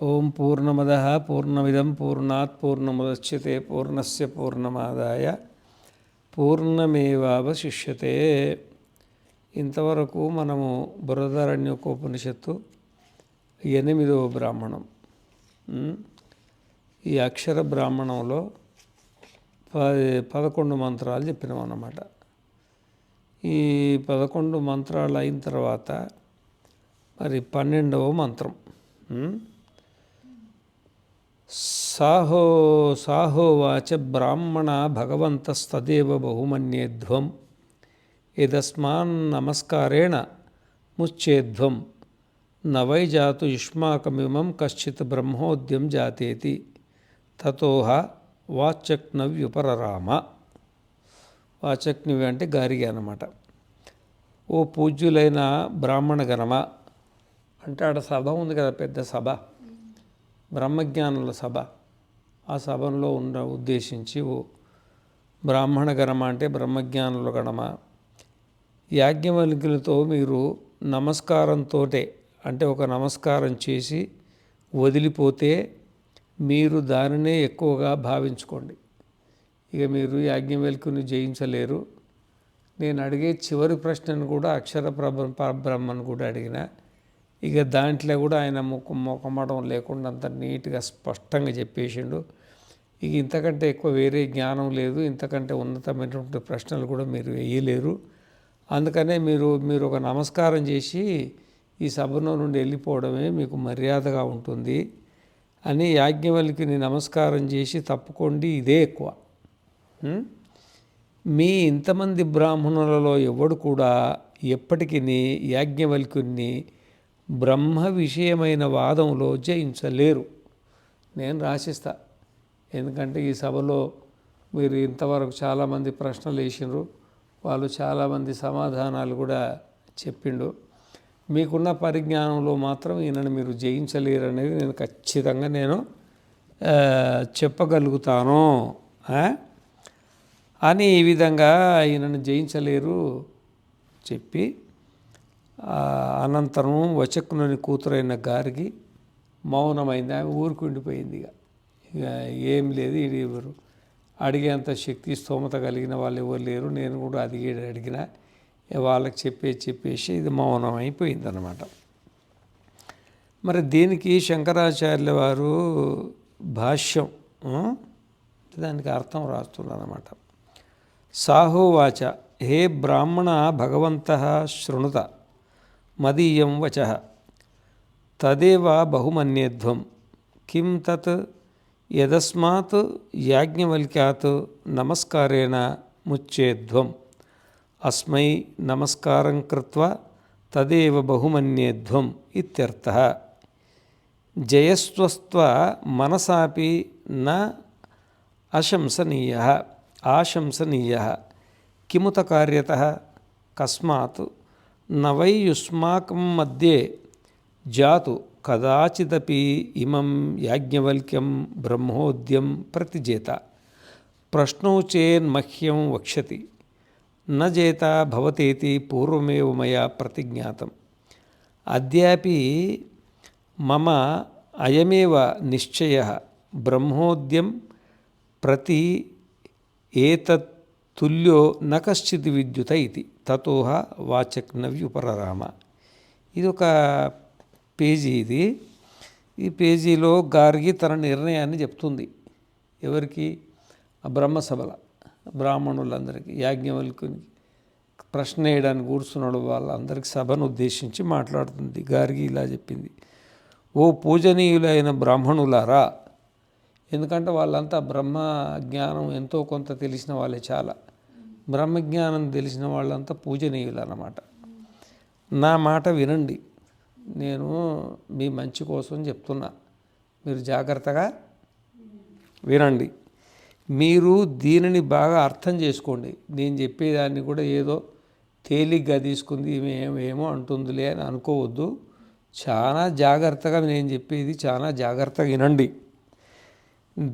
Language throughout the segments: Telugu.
ఓం పూర్ణమదః పూర్ణమిదం పూర్ణాత్ పూర్ణముదచ్యతే పూర్ణస్య పూర్ణమాదాయ పూర్ణమేవావశిష్యతే. ఇంతవరకు మనము బృహదారణ్యకోపనిషత్తు 8వ బ్రాహ్మణం, ఈ అక్షర బ్రాహ్మణంలో 11 మంత్రాలు చెప్పినాం అన్నమాట. ఈ 11 మంత్రాలు అయిన తర్వాత మరి 12వ మంత్రం సాహోవాచ బ్రాహ్మణ భగవంతస్తదేవ బహుమన్యేధ్వం యదస్మాన్ నమస్కారేణ ముచ్చేధ్వం న వై జాతు యుష్మాకమిమం కశ్చిత్ బ్రహ్మోద్యం జాతేతి తతోహ వాచక్నవ్యుపరరామ. వాచక్నవి అంటే గారిగా అన్నమాట. ఓ పూజ్యులైన బ్రాహ్మణ గణమ అంటే ఆడ సభ ఉంది కదా, పెద్ద సభ, బ్రహ్మజ్ఞానుల సభ. ఆ సభలో ఉద్దేశించి ఓ బ్రాహ్మణ గణమ అంటే బ్రహ్మజ్ఞానుల గణమ, యాజ్ఞవల్క్యులతో మీరు నమస్కారంతో అంటే ఒక నమస్కారం చేసి వదిలిపోతే మీరు దానినే ఎక్కువగా భావించుకోండి. ఇక మీరు యాజ్ఞవల్క్యుని జయించలేరు. నేను అడిగే చివరి ప్రశ్నను కూడా అక్షర పరబ్రహ్మను కూడా అడిగిన, ఇక దాంట్లో కూడా ఆయన మొక్కమడం లేకుండా అంత నీట్గా స్పష్టంగా చెప్పేసిండు. ఇక ఇంతకంటే ఎక్కువ వేరే జ్ఞానం లేదు, ఇంతకంటే ఉన్నతమైనటువంటి ప్రశ్నలు కూడా మీరు వేయలేరు. అందుకనే మీరు ఒక నమస్కారం చేసి ఈ సభలో నుండి వెళ్ళిపోవడమే మీకు మర్యాదగా ఉంటుంది అని యాజ్ఞవల్క్యుని నమస్కారం చేసి తప్పుకోండి, ఇదే ఎక్కువ. మీ ఇంతమంది బ్రాహ్మణులలో ఎవడు కూడా ఎప్పటికీ యాజ్ఞవల్క్యుని బ్రహ్మ విషయమైన వాదంలో జయించలేరు. నేను రాసిస్తా. ఎందుకంటే ఈ సభలో మీరు ఇంతవరకు చాలామంది ప్రశ్నలు వేసినారు, వాళ్ళు చాలామంది సమాధానాలు కూడా చెప్పిండు. మీకున్న పరిజ్ఞానంలో మాత్రం ఈయనను మీరు జయించలేరు అనేది నేను ఖచ్చితంగా చెప్పగలుగుతాను అని ఈ విధంగా ఈయనను జయించలేరు చెప్పి, అనంతరం వచక్కుని కూతురైన గారికి మౌనమైంది. ఆమె ఊరుకుండిపోయింది. ఇక ఏం లేదు, ఇది ఎవరు అడిగేంత శక్తి స్తోమత కలిగిన వాళ్ళు ఎవరు లేరు. నేను కూడా అడిగిన వాళ్ళకి చెప్పేసి ఇది మౌనం అయిపోయింది అన్నమాట. మరి దీనికి శంకరాచార్యుల వారు భాష్యం, దానికి అర్థం రాస్తున్నారు అన్నమాట. సాహోవాచ హే బ్రాహ్మణ భగవంతః శృణుత మదీయం వచః తదేవ బహుమన్యేధ్వం కిం తత్ యదస్మాత్ యాజ్ఞవల్క్యాత్ నమస్కారేణ ముచ్చేధ్వం అస్మై నమస్కారం కృత్వా తదేవ బహుమన్యేధ్వం ఇత్యర్థః. జయస్వస్త్వ మనసాపి న ఆశంసనీయః కిముత కార్యతః కస్మాత్ న వై యుష్మాకం మధ్యే జాతు కదాచిదపి ఇమం యాజ్ఞవల్క్యం బ్రహ్మోద్యం ప్రతిజేత ప్రశ్నోచేన్మహ్యం వక్ష్యతి న చేత భవతేతి పూర్వమేవ మయా ప్రతిజ్ఞాతం. అద్యాపి మమ అయమేవ నిశ్చయః బ్రహ్మోద్యం ప్రతి ఏతత్ తుల్యో న కశ్చిత్ విద్యుత ఇది తతోహ వాచక్నవ్యుపరరామ. ఇది ఒక పేజీ. ఈ పేజీలో గార్గి తన నిర్ణయాన్ని చెప్తుంది. ఎవరికి? ఆ బ్రహ్మసభల బ్రాహ్మణులందరికీ, యాజ్ఞవల్క్యుని ప్రశ్న వేయడానికి కూర్చున్నాడు వాళ్ళందరికీ సభను ఉద్దేశించి మాట్లాడుతుంది. గార్గి ఇలా చెప్పింది: ఓ పూజనీయులైన బ్రాహ్మణులారా, ఎందుకంటే వాళ్ళంతా బ్రహ్మ జ్ఞానం ఎంతో కొంత తెలిసిన వాళ్ళే, చాలా బ్రహ్మజ్ఞానం తెలిసిన వాళ్ళంతా పూజనీయులు అన్నమాట. నా మాట వినండి, నేను మీ మంచి కోసం చెప్తున్నా, మీరు జాగ్రత్తగా వినండి. మీరు దీనిని బాగా అర్థం చేసుకోండి. నేను చెప్పేదాన్ని కూడా ఏదో తేలిగ్గా తీసుకుంది, ఏమో అంటుందిలే అని అనుకోవద్దు. చాలా జాగ్రత్తగా నేను చెప్పేది చాలా జాగ్రత్తగా వినండి.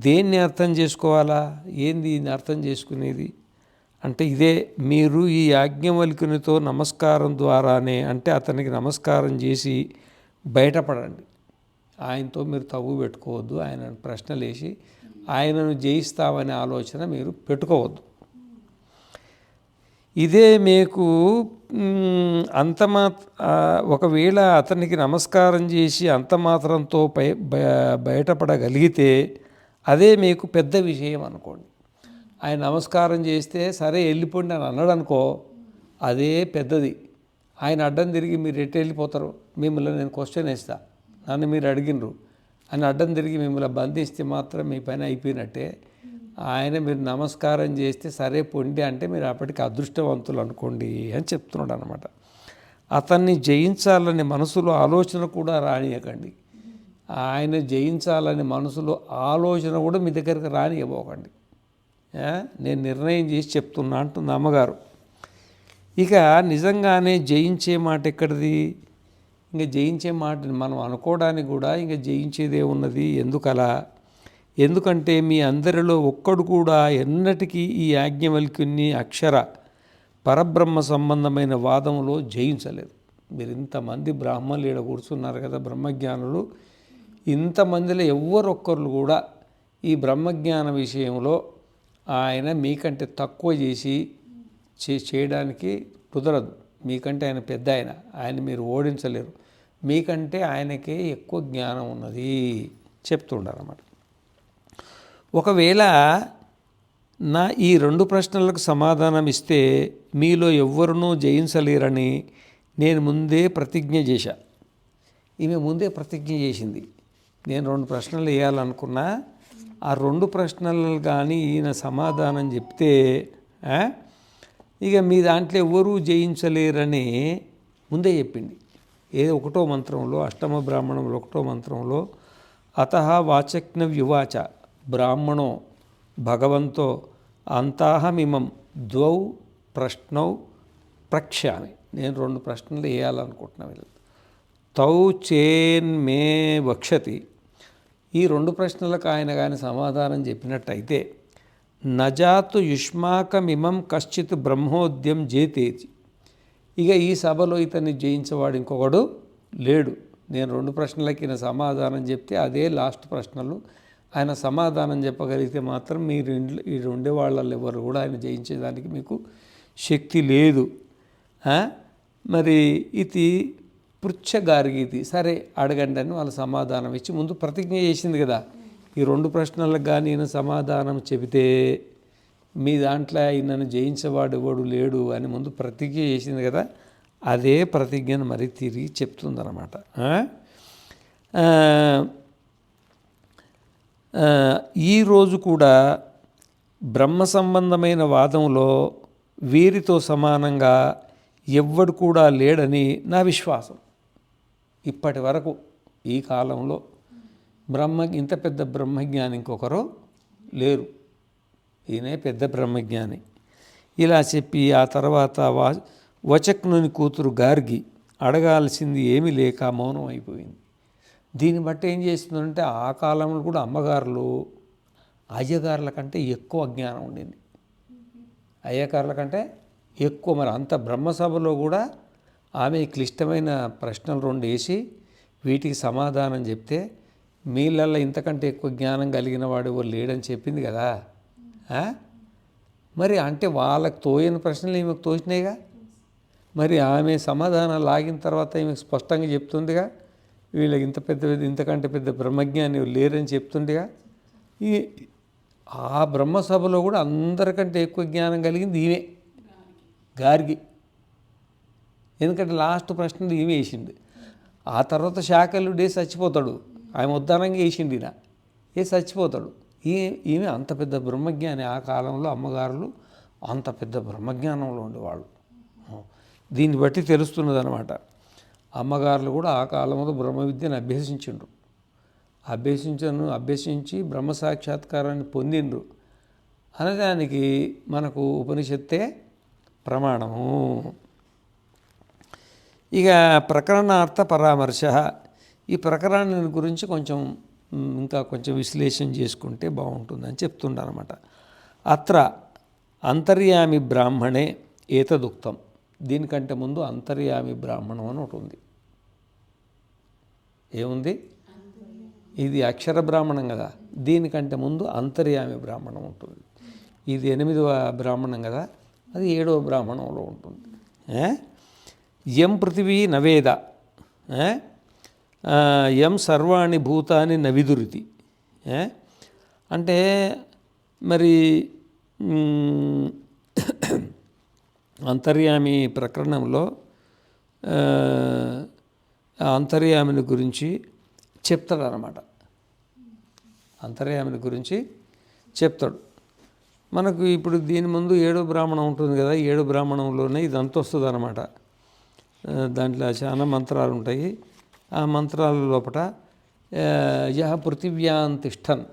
దేన్ని అర్థం చేసుకోవాలా? ఏంది అర్థం చేసుకునేది అంటే ఇదే. మీరు ఈ యాజ్ఞవల్క్యునితో నమస్కారం ద్వారానే, అంటే అతనికి నమస్కారం చేసి బయటపడండి. ఆయనతో మీరు తగు పెట్టుకోవద్దు, ఆయనను ప్రశ్నలు వేసి ఆయనను జయిస్తామనే ఆలోచన మీరు పెట్టుకోవద్దు. ఇదే మీకు ఒకవేళ అతనికి నమస్కారం చేసి అంత మాత్రంతో బయటపడగలిగితే అదే మీకు పెద్ద విషయం అనుకోండి. ఆయన నమస్కారం చేస్తే సరే వెళ్ళిపోండి అని అన్నాడు అనుకో, అదే పెద్దది. ఆయన అడ్డం తిరిగి మీరు ఎటు వెళ్ళిపోతారు, మిమ్మల్ని నేను క్వశ్చన్ వేస్తా, నన్ను మీరు అడిగినరు అని అడ్డం తిరిగి మిమ్మల్ని బంధిస్తే మాత్రం మీ పని అయిపోయినట్టే. ఆయన మీరు నమస్కారం చేస్తే సరే పొండి అంటే మీరు అప్పటికి అదృష్టవంతులు అనుకోండి అని చెప్తున్నాడు అనమాట. అతన్ని జయించాలని మనసులో ఆలోచన కూడా రానియకండి. ఆయన జయించాలని మనసులో ఆలోచన కూడా మీ దగ్గరికి రానియబోకండి. నేను నిర్ణయం చేసి చెప్తున్నా అంటుంది అమ్మగారు. ఇక నిజంగానే జయించే మాట ఎక్కడిది? ఇంకా జయించే మాట మనం అనుకోవడానికి కూడా ఇంకా జయించేదే ఉన్నది. ఎందుకలా? ఎందుకంటే మీ అందరిలో ఒక్కడు కూడా ఎన్నటికీ ఈ యాజ్ఞవల్క్యుని అక్షర పరబ్రహ్మ సంబంధమైన వాదంలో జయించలేదు. మీరు ఇంతమంది బ్రాహ్మణులు ఈడ కూర్చున్నారు కదా, బ్రహ్మజ్ఞానులు, ఇంతమందిలో ఎవ్వరొక్కరు కూడా ఈ బ్రహ్మజ్ఞాన విషయంలో ఆయన మీకంటే తక్కువ చేసి చేయడానికి కుదరదు. మీకంటే ఆయన పెద్ద ఆయన మీరు ఓడించలేరు. మీకంటే ఆయనకే ఎక్కువ జ్ఞానం ఉన్నది చెప్తుండారన్నమాట. ఒకవేళ నా ఈ 2 ప్రశ్నలకు సమాధానం ఇస్తే మీలో ఎవ్వరునూ జయించలేరని నేను ముందే ప్రతిజ్ఞ చేశా. ఈమె ముందే ప్రతిజ్ఞ చేసింది. నేను 2 ప్రశ్నలు వేయాలనుకున్నా, ఆ 2 ప్రశ్నలు కానీ ఈయన సమాధానం చెప్తే ఇక మీ దాంట్లో ఎవరూ జయించలేరని ముందే చెప్పింది. ఏదో 1వ మంత్రంలో, అష్టమ బ్రాహ్మణంలో 1వ మంత్రంలో అతః వాచక్న వ్యువాచ బ్రాహ్మణో భగవంతో అంతాహమిమం 2 ప్రశ్నౌ ప్రక్ష్యామి. నేను 2 ప్రశ్నలు వేయాలనుకుంటున్నా. వీళ్ళు తౌ చేన్మే వక్షతి. ఈ 2 ప్రశ్నలకు ఆయన కానీ సమాధానం చెప్పినట్టయితే నజాతు యుష్మాకమిమం కశ్చిత్ బ్రహ్మోద్యం జేతేతి. ఇక ఈ సభలో ఇతన్ని జయించేవాడు ఇంకొకడు లేడు. నేను 2 ప్రశ్నలకి ఈయన సమాధానం చెప్తే అదే లాస్ట్ ప్రశ్నలు. ఆయన సమాధానం చెప్పగలిగితే మాత్రం మీరు ఇంట్లో ఉండే వాళ్ళల్లో ఎవరు కూడా ఆయన జయించేదానికి మీకు శక్తి లేదు. మరి ఇది పృచ్ఛగార్గీతి. సరే అడగండి అని వాళ్ళు సమాధానం ఇచ్చి ముందు ప్రతిజ్ఞ చేసింది కదా. ఈ 2 ప్రశ్నలకు కానీ ఈయన సమాధానం చెబితే మీ దాంట్లో ఈయనను జయించేవాడు ఎవడు లేడు అని ముందు ప్రతిజ్ఞ చేసింది కదా, అదే ప్రతిజ్ఞను మరి తిరిగి చెప్తుందన్నమాట. ఈరోజు కూడా బ్రహ్మ సంబంధమైన వాదంలో వీరితో సమానంగా ఎవ్వడు కూడా లేడని నా విశ్వాసం. ఇప్పటి వరకు ఈ కాలంలో ఇంత పెద్ద బ్రహ్మజ్ఞాని ఇంకొకరు లేరు. ఈయనే పెద్ద బ్రహ్మజ్ఞాని. ఇలా చెప్పి ఆ తర్వాత వచక్నుని కూతురు గార్గి అడగాల్సింది ఏమీ లేక మౌనం అయిపోయింది. దీన్ని బట్టి ఏం చేస్తుందంటే ఆ కాలంలో కూడా అమ్మగారులు అయ్యగారుల కంటే ఎక్కువ జ్ఞానం ఉండింది. అయ్యగారుల కంటే ఎక్కువ. మరి అంత బ్రహ్మసభలో కూడా ఆమె క్లిష్టమైన ప్రశ్నలు 2 వేసి వీటికి సమాధానం చెప్తే మీళ్ళల్లో ఇంతకంటే ఎక్కువ జ్ఞానం కలిగిన వాడు ఎవరు లేడని చెప్పింది కదా. మరి అంటే వాళ్ళకి తోయని ప్రశ్నలు ఈమెకు తోచినాయిగా. మరి ఆమె సమాధానం లాగిన తర్వాత ఈమెకు స్పష్టంగా చెప్తుందిగా, వీళ్ళకి ఇంతకంటే పెద్ద బ్రహ్మజ్ఞాని లేరని చెప్తుండేగా. ఆ బ్రహ్మసభలో కూడా అందరికంటే ఎక్కువ జ్ఞానం కలిగింది ఈమె గార్గి. ఎందుకంటే లాస్ట్ ప్రశ్నలు ఈమె వేసిండు. ఆ తర్వాత శాకల్యుడే చచ్చిపోతాడు. ఆమె ఉద్దానంగా వేసిండు. చచ్చిపోతాడు. ఈమె అంత పెద్ద బ్రహ్మజ్ఞాని. ఆ కాలంలో అమ్మగారులు అంత పెద్ద బ్రహ్మజ్ఞానంలో ఉండేవాళ్ళు. దీన్ని బట్టి తెలుస్తున్నది అనమాట. అమ్మగారులు కూడా ఆ కాలంలో బ్రహ్మ విద్యను అభ్యసించిండ్రు. అభ్యసించి బ్రహ్మ సాక్షాత్కారాన్ని పొందిండ్రు అనడానికి మనకు ఉపనిషత్తే ప్రమాణము. ఇక ప్రకరణార్థ పరామర్శ. ఈ ప్రకరణాన్ని గురించి ఇంకా కొంచెం విశ్లేషణ చేసుకుంటే బాగుంటుందని చెప్తుండనమాట. అత్ర అంతర్యామి బ్రాహ్మణే ఏతదుక్తం. దీనికంటే ముందు అంతర్యామి బ్రాహ్మణం అని ఒకటి ఉంది. ఏముంది? ఇది అక్షర బ్రాహ్మణం కదా, దీనికంటే ముందు అంతర్యామి బ్రాహ్మణం ఉంటుంది. ఇది 8వ బ్రాహ్మణం కదా, అది 7వ బ్రాహ్మణంలో ఉంటుంది. యం పృథివీ నవేద యం సర్వాణి భూతాని నవిదురితి. అంటే మరి అంతర్యామి ప్రకరణంలో అంతర్యామిని గురించి చెప్తాడు అన్నమాట. అంతర్యామిని గురించి చెప్తాడు. మనకు ఇప్పుడు దీని ముందు 7వ బ్రాహ్మణం ఉంటుంది కదా, 7వ బ్రాహ్మణంలోనే ఇదంతా వస్తుంది అన్నమాట. దాంట్లో చాలా మంత్రాలు ఉంటాయి. ఆ మంత్రాల లోపల యహ పృథివ్యాం తిష్టన్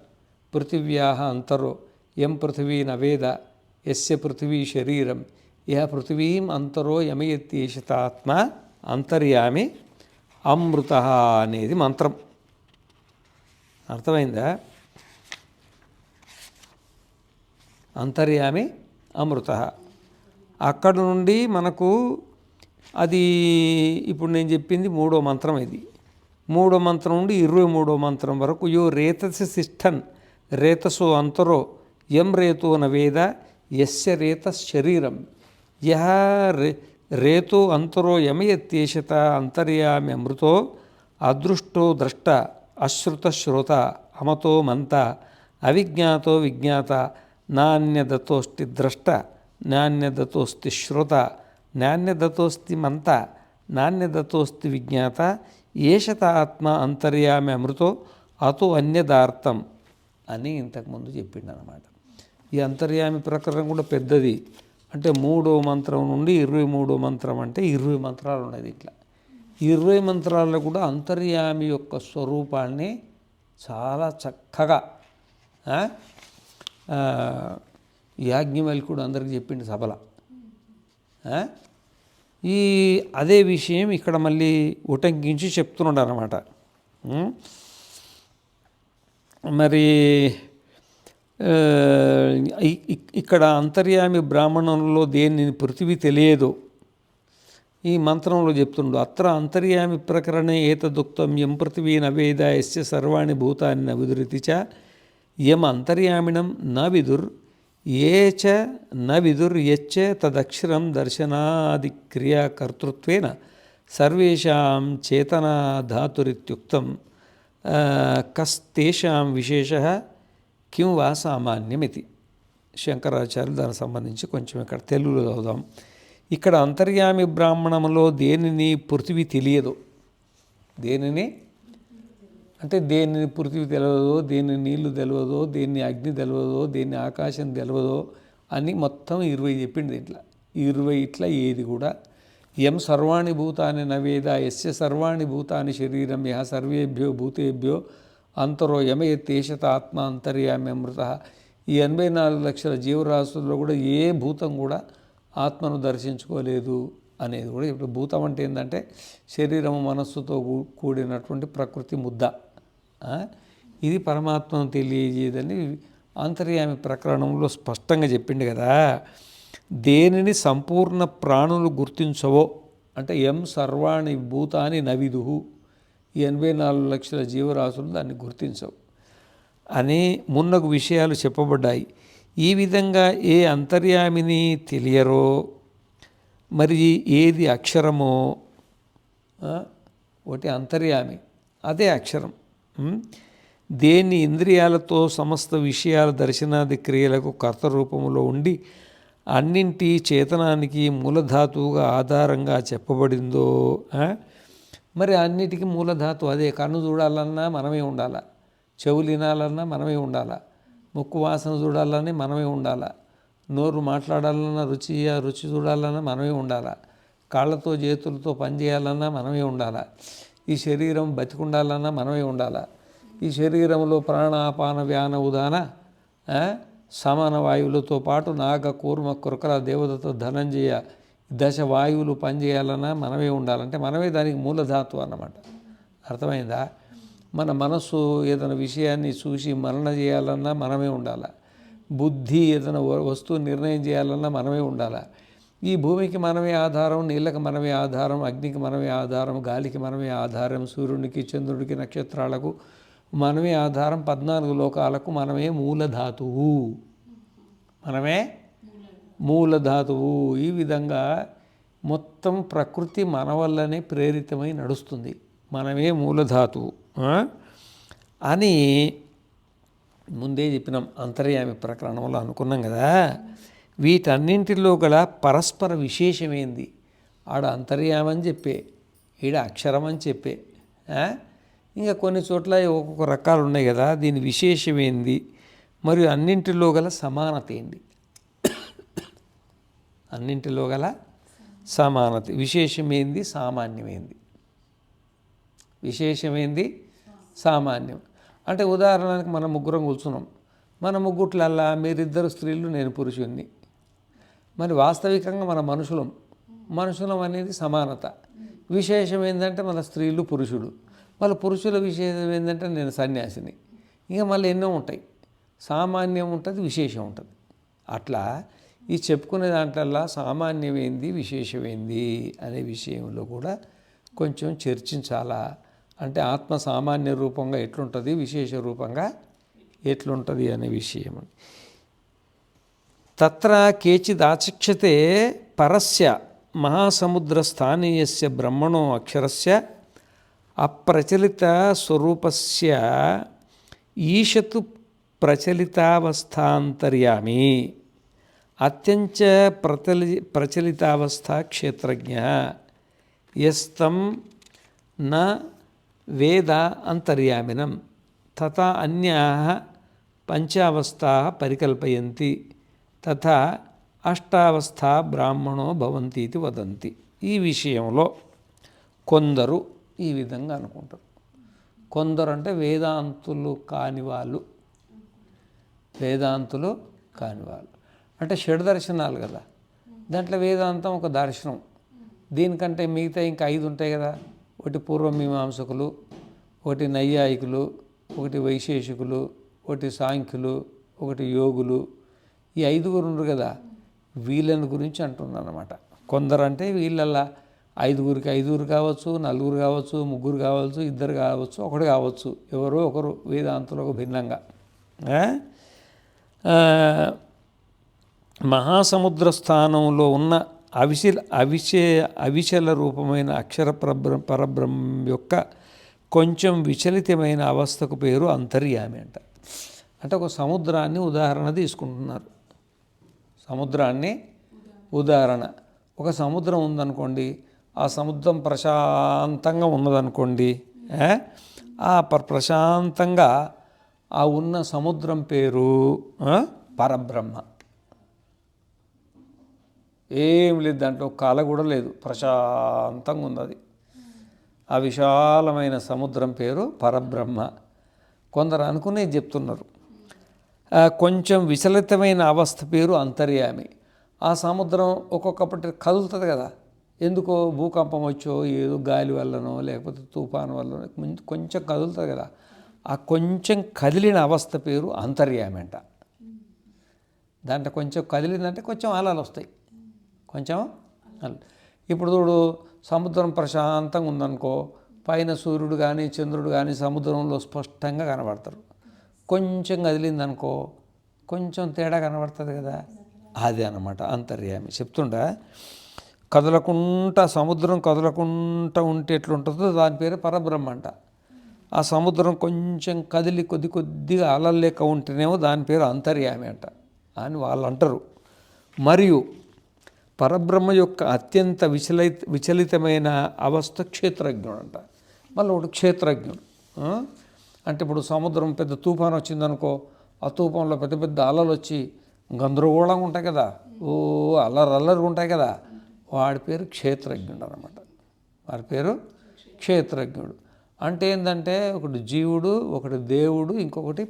పృథివ్యా అంతరో యం పృథివీ నవేద యస్య పృథివీ శరీరం యహ పృథివీం అంతరో యమయత్యేషతాత్మ అంతర్యామి అమృత అనేది మంత్రం. అర్థమైందా? అంతర్యామి అమృత. అక్కడ నుండి మనకు అది ఇప్పుడు నేను చెప్పింది 3వ మంత్రం. ఇది 3వ మంత్రం నుండి 23వ మంత్రం వరకు యో రేతసి శిష్టన్ రేతసో అంతరో యం రేతో నవేద యస్య రేతస్ శరీరం యహ రేతో అంతరో యమయత్యేషత అంతర్యామి అమృతో అదృష్టో ద్రష్ట అశ్రుత శ్రోత అమతో మంత అవిజ్ఞాతో విజ్ఞాత నాణ్యదతోస్తి ద్రష్ట నాణ్యదతోస్తి శ్రోత నాణ్యదతోస్తి మంత నాణ్యదతోస్తి విజ్ఞాత ఏషత ఆత్మ అంతర్యామి అమృతో అతో అన్యదార్థం అని ఇంతకుముందు చెప్పిండు అన్నమాట. ఈ అంతర్యామి ప్రకరణం కూడా పెద్దది. అంటే 3వ మంత్రం నుండి 23వ మంత్రం అంటే 20 మంత్రాలు ఉన్నాయి. ఇట్లా 20 మంత్రాల్లో కూడా అంతర్యామి యొక్క స్వరూపాన్ని చాలా చక్కగా యాజ్ఞవల్క్యుడు అందరికీ చెప్పిండు సభల. అదే విషయం ఇక్కడ మళ్ళీ ఉటంకించి చెప్తున్నాడు అన్నమాట. మరి ఇక్కడ అంతర్యామి బ్రాహ్మణంలో దేనిని పృథివీ తెలియదు ఈ మంత్రంలో చెప్తుండు. అత్ర అంతర్యామి ప్రకరణే ఏతదుక్తం యం పృథివీ నవేద యస్య సర్వాణి భూతాని న విదురితి చ యం అంతర్యామిణం న విదుర్ ఏ చ న విదుర్ యచ్చ తదక్షరం దర్శనాదిక్రియా కర్తృత్వేన సర్వేషాం చేతనా ధాతురిత్యుక్తం కస్తేషాం విశేషః కిం వా సామాన్యమితి. శంకరాచార్యులు దానికి సంబంధించి కొంచెం ఇక్కడ తెలుగులో చదువుదాం. ఇక్కడ అంతర్యామి బ్రాహ్మణంలో దేనిని పృథివీ తెలియదు. దేనిని అంటే దేనిని పృథివీ తెలియదో, దేని నీళ్లు తెలియదో, దేన్ని అగ్ని తెలియదో, దేన్ని ఆకాశం తెలియదో అని మొత్తం 20 చెప్పింది. ఇట్లా 20 ఇట్లా ఏది కూడా యం సర్వాణి భూతాని నవేద యస్య సర్వాణి భూతాని శరీరం యహ సర్వేభ్యో భూతేభ్యో అంతరో యమయత్యేషత ఆత్మ అంతర్యామి అమృత. ఈ 84 లక్షల జీవరాశుల్లో కూడా ఏ భూతం కూడా ఆత్మను దర్శించుకోలేదు అనేది కూడా ఇప్పుడు భూతం అంటే ఏంటంటే శరీరం మనస్సుతో కూడినటువంటి ప్రకృతి ముద్ద. ఇది పరమాత్మను తెలియజేయదని అంతర్యామి ప్రకరణంలో స్పష్టంగా చెప్పిండు కదా. దేనిని సంపూర్ణ ప్రాణులు గుర్తించవో అంటే యం సర్వాణి భూతాని నవిదుహు, ఈ 84 లక్షల జీవరాశులు దాన్ని గుర్తించవు అని మున్నగు విషయాలు చెప్పబడ్డాయి. ఈ విధంగా ఏ అంతర్యామిని తెలియరో మరి ఏది అక్షరమో ఒకటి అంతర్యామి, అదే అక్షరం. దేన్ని ఇంద్రియాలతో సమస్త విషయాల దర్శనాది క్రియలకు కర్త రూపంలో ఉండి అన్నింటి చేతనానికి మూలధాతువుగా ఆధారంగా చెప్పబడిందో మరి అన్నిటికీ మూలధాతు అదే. కన్ను చూడాలన్నా మనమే ఉండాలా, చెవులు వినాలన్నా మనమే ఉండాలా, ముక్కు వాసన చూడాలని మనమే ఉండాలా, నోరు మాట్లాడాలన్నా రుచి చూడాలన్నా మనమే ఉండాలా, కాళ్ళతో చేతులతో పని చేయాలన్నా మనమే ఉండాలా, ఈ శరీరం బతికుండాలన్నా మనమే ఉండాలా, ఈ శరీరంలో ప్రాణాపాన వ్యాన ఉదాన సమాన వాయువులతో పాటు నాగ కూర్మ కురకల దేవదత్త ధనంజయ దశ వాయువులు పనిచేయాలన్నా మనమే ఉండాలంటే మనమే దానికి మూలధాతు అన్నమాట. అర్థమైందా? మన మనస్సు ఏదైనా విషయాన్ని చూసి మరణ చేయాలన్నా మనమే ఉండాలా, బుద్ధి ఏదైనా వస్తువు నిర్ణయం చేయాలన్నా మనమే ఉండాలా. ఈ భూమికి మనమే ఆధారం, నీళ్ళకి మనమే ఆధారం, అగ్నికి మనమే ఆధారం, గాలికి మనమే ఆధారం, సూర్యునికి చంద్రుడికి నక్షత్రాలకు మనమే ఆధారం 14 లోకాలకు, మనమే మూలధాతువు, మనమే మూలధాతువు. ఈ విధంగా మొత్తం ప్రకృతి మన వల్లనే ప్రేరితమై నడుస్తుంది, మనమే మూలధాతువు అని ముందే చెప్పినాం. అంతర్యామి ప్రకరణంలో అనుకున్నాం కదా. వీటన్నింటిలో గల పరస్పర విశేషమేంది? ఆడ అంతర్యామని చెప్పే, ఈడ అక్షరం అని చెప్పే, ఇంకా కొన్ని చోట్ల ఒక్కొక్క రకాలు ఉన్నాయి కదా. దీని విశేషమేంది మరియు అన్నింటిలో గల సమానత ఏంది? అన్నింటిలో గల సమానత. విశేషమేంది, సామాన్యమేంది? విశేషమేంది, సామాన్యం. అంటే ఉదాహరణకి మనం ముగ్గురం కూర్చున్నాం. మన ముగ్గుట్లల్లా మీరిద్దరు స్త్రీలు, నేను పురుషుణ్ణి. మరి వాస్తవికంగా మన మనుషులం అనేది సమానత. విశేషం ఏంటంటే మన స్త్రీలు, పురుషుడు. వాళ్ళ పురుషుల విశేషం ఏంటంటే నేను సన్యాసిని. ఇంకా మళ్ళీ ఎన్నో ఉంటాయి. సామాన్యం ఉంటుంది, విశేషం ఉంటుంది. అట్లా ఈ చెప్పుకునే దాంట్లల్లా సామాన్యమైంది, విశేషమైంది అనే విషయంలో కూడా కొంచెం చర్చించాలా. అంటే ఆత్మ సామాన్య రూపంగా ఎట్లుంటుంది, విశేష రూపంగా ఎట్లుంటుంది అనే విషయం. తత్ర కేచిదాచక్షతే పరస్య మహాసముద్రస్థానీయస్య బ్రహ్మణో అక్షరస్య అప్రచలిత స్వరూపస్య ఈషతు ప్రచలితావస్థాంతర్యామి అత్యంచ ప్రచలితావస్థా క్షేత్రజ్ఞ యస్తం న వేద అంతర్యామినం తథా అన్యాః పంచావస్థాః పరికల్పయంతి తథా అష్టావస్థా బ్రాహ్మణో భవంతి ఇది వదంతి. ఈ విషయంలో కొందరు ఈ విధంగా అనుకుంటారు. కొందరు అంటే వేదాంతులు కాని వాళ్ళు, వేదాంతులు కాని వాళ్ళు అంటే షడ్ దర్శనాలు కదా. దాంట్లో వేదాంతం ఒక దర్శనం. దీనికంటే మిగతా ఇంకా 5 ఉంటాయి కదా. ఒకటి పూర్వమీమాంసకులు, ఒకటి నైయాయికులు, ఒకటి వైశేషికులు, ఒకటి సాంఖ్యులు, ఒకటి యోగులు. ఈ 5గురు ఉన్నారు కదా. వీళ్ళని గురించి అంటున్నాను అన్నమాట. కొందరు అంటే వీళ్ళల్లా 5గురికి 5గురు కావచ్చు, 4గురు కావచ్చు, 3గురు కావచ్చు, 2 కావచ్చు, 1 కావచ్చు. ఎవరో ఒకరు వేదాంతులకు భిన్నంగా. మహాసముద్ర స్థానంలో ఉన్న అవిచల రూపమైన అక్షర పరబ్రహ్మం యొక్క కొంచెం విచలితమైన అవస్థకు పేరు అంతర్యామి అంట. అంటే ఒక సముద్రాన్ని ఉదాహరణ తీసుకుంటున్నారు. సముద్రాన్ని ఉదాహరణ. ఒక సముద్రం ఉందనుకోండి, ఆ సముద్రం ప్రశాంతంగా ఉన్నదనుకోండి. ఆ ప్రశాంతంగా ఆ ఉన్న సముద్రం పేరు పరబ్రహ్మ. ఏం లేదు, దాంట్లో కల కూడా లేదు, ప్రశాంతంగా ఉంది అది. ఆ విశాలమైన సముద్రం పేరు పరబ్రహ్మ. కొందరు అనుకునేది చెప్తున్నారు. కొంచెం విచలితమైన అవస్థ పేరు అంతర్యామి. ఆ సముద్రం ఒక్కొక్కటి కదులుతుంది కదా. ఎందుకో భూకంపం వచ్చో, ఏదో గాలి వల్లనో లేకపోతే తుఫాను వల్లనో కొంచెం కదులుతుంది కదా. ఆ కొంచెం కదిలిన అవస్థ పేరు అంతర్యామి అంట. దాంట్లో కొంచెం కదిలిందంటే కొంచెం అలలు వస్తాయి, కొంచెం. ఇప్పుడు చూడు, సముద్రం ప్రశాంతంగా ఉందనుకో, పైన సూర్యుడు కానీ చంద్రుడు కానీ సముద్రంలో స్పష్టంగా కనబడతారు. కొంచెం కదిలిందనుకో కొంచెం తేడా కనబడుతుంది కదా. అదే అన్నమాట అంతర్యామి. చెప్తుండా, సముద్రం కదలకుంటా ఉంటే ఎట్లుంటుందో దాని పేరు పరబ్రహ్మ అంట. ఆ సముద్రం కొంచెం కదిలి కొద్దిగా అలలు లెక్క ఉంటేనేమో దాని పేరు అంతర్యామి అంట అని వాళ్ళు అంటారు. మరియు పరబ్రహ్మ యొక్క అత్యంత విచలితమైన అవస్థ క్షేత్రజ్ఞుడు అంట. మళ్ళీ ఒకటి క్షేత్రజ్ఞుడు అంటే ఇప్పుడు సముద్రం పెద్ద తుఫాను వచ్చిందనుకో, ఆ తుఫాన్లో పెద్ద పెద్ద అలలు వచ్చి గందరగోళంగా ఉంటాయి కదా, అల్లరి ఉంటాయి కదా. వాడి పేరు క్షేత్రజ్ఞుడు అన్నమాట. వాడి పేరు క్షేత్రజ్ఞుడు. అంటే ఏంటంటే ఒకటి జీవుడు, ఒకటి దేవుడు, ఇంకొకటి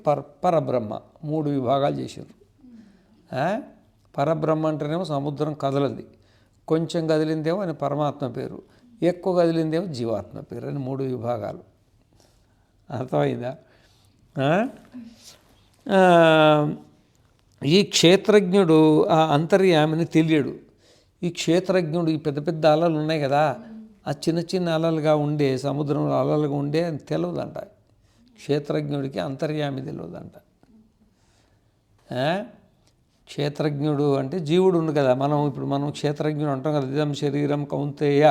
పరబ్రహ్మ. 3 విభాగాలు చేశారు. పరబ్రహ్మ అంటేనేమో సముద్రం కదలది, కొంచెం కదిలిందేమో అని పరమాత్మ పేరు, ఎక్కువ కదిలిందేమో జీవాత్మ పేరు అని 3 విభాగాలు. అర్థమైందా? ఈ క్షేత్రజ్ఞుడు ఆ అంతర్యామిని తెలియడు. ఈ క్షేత్రజ్ఞుడు ఈ పెద్ద పెద్ద అలలు ఉన్నాయి కదా, ఆ చిన్న చిన్న అలలుగా ఉండే సముద్రంలో అలలుగా ఉండే అని తెలియదంట. క్షేత్రజ్ఞుడికి అంతర్యామి తెలియదంట. క్షేత్రజ్ఞుడు అంటే జీవుడు ఉంది కదా, మనం క్షేత్రజ్ఞుడు అంటాం కదా, ఇదం శరీరం కౌంతేయ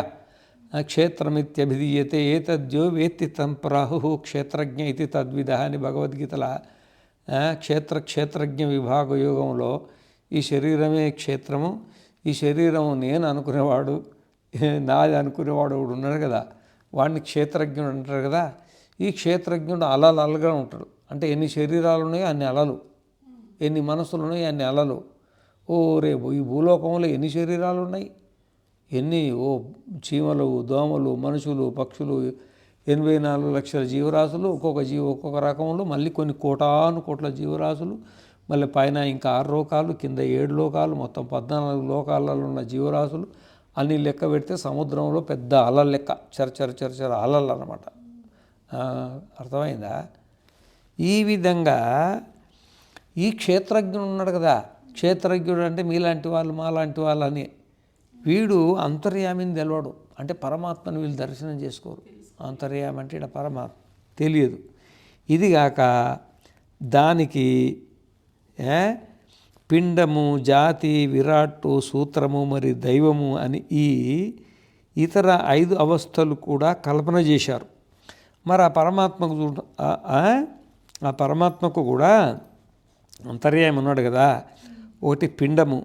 క్షేత్రమిత్యభిధీయతే ఏతద్యో వేత్తి తం ప్రాహు క్షేత్రజ్ఞ ఇది తద్విధ అని భగవద్గీతల క్షేత్రజ్ఞ విభాగ యోగంలో ఈ శరీరమే క్షేత్రము, ఈ శరీరం నేను అనుకునేవాడు, నాది అనుకునేవాడు ఒకడు ఉన్నాడు కదా, వాడిని క్షేత్రజ్ఞుడు అంటారు కదా. ఈ క్షేత్రజ్ఞుడు అలలుగా ఉంటాడు. అంటే ఎన్ని శరీరాలు ఉన్నాయో అన్ని అలలు, ఎన్ని మనసులు ఉన్నాయి అన్ని అలలు. రేపు ఈ భూలోకంలో ఎన్ని శరీరాలు ఉన్నాయి, ఎన్ని చీమలు, దోమలు, మనుషులు, పక్షులు, 84 లక్షల జీవరాశులు, ఒక్కొక్క రకంలో, మళ్ళీ కొన్ని కోట్ల జీవరాశులు, మళ్ళీ పైన ఇంకా 6 లోకాలు, కింద 7 లోకాలు, మొత్తం 14 లోకాలలో ఉన్న జీవరాశులు అన్నీ లెక్క పెడితే సముద్రంలో పెద్ద అలల లెక్క, చర అలలు అన్నమాట. అర్థమైందా? ఈ విధంగా ఈ క్షేత్రజ్ఞుడు ఉన్నాడు కదా, క్షేత్రజ్ఞుడు అంటే మీలాంటి వాళ్ళు మాలాంటి వాళ్ళని, వీడు అంతర్యామిని తెలవడు. అంటే పరమాత్మను వీళ్ళు దర్శనం చేసుకోరు. అంతర్యామి అంటే ఇక్కడ పరమాత్మ తెలియదు. ఇదిగాక దానికి పిండము, జాతి, విరాట్టు, సూత్రము, మరి దైవము అని ఈ ఇతర 5 అవస్థలు కూడా కల్పన చేశారు. మరి ఆ పరమాత్మకు కూడా అంతర్యామి ఉన్నాడు కదా, ఒకటి పిండము,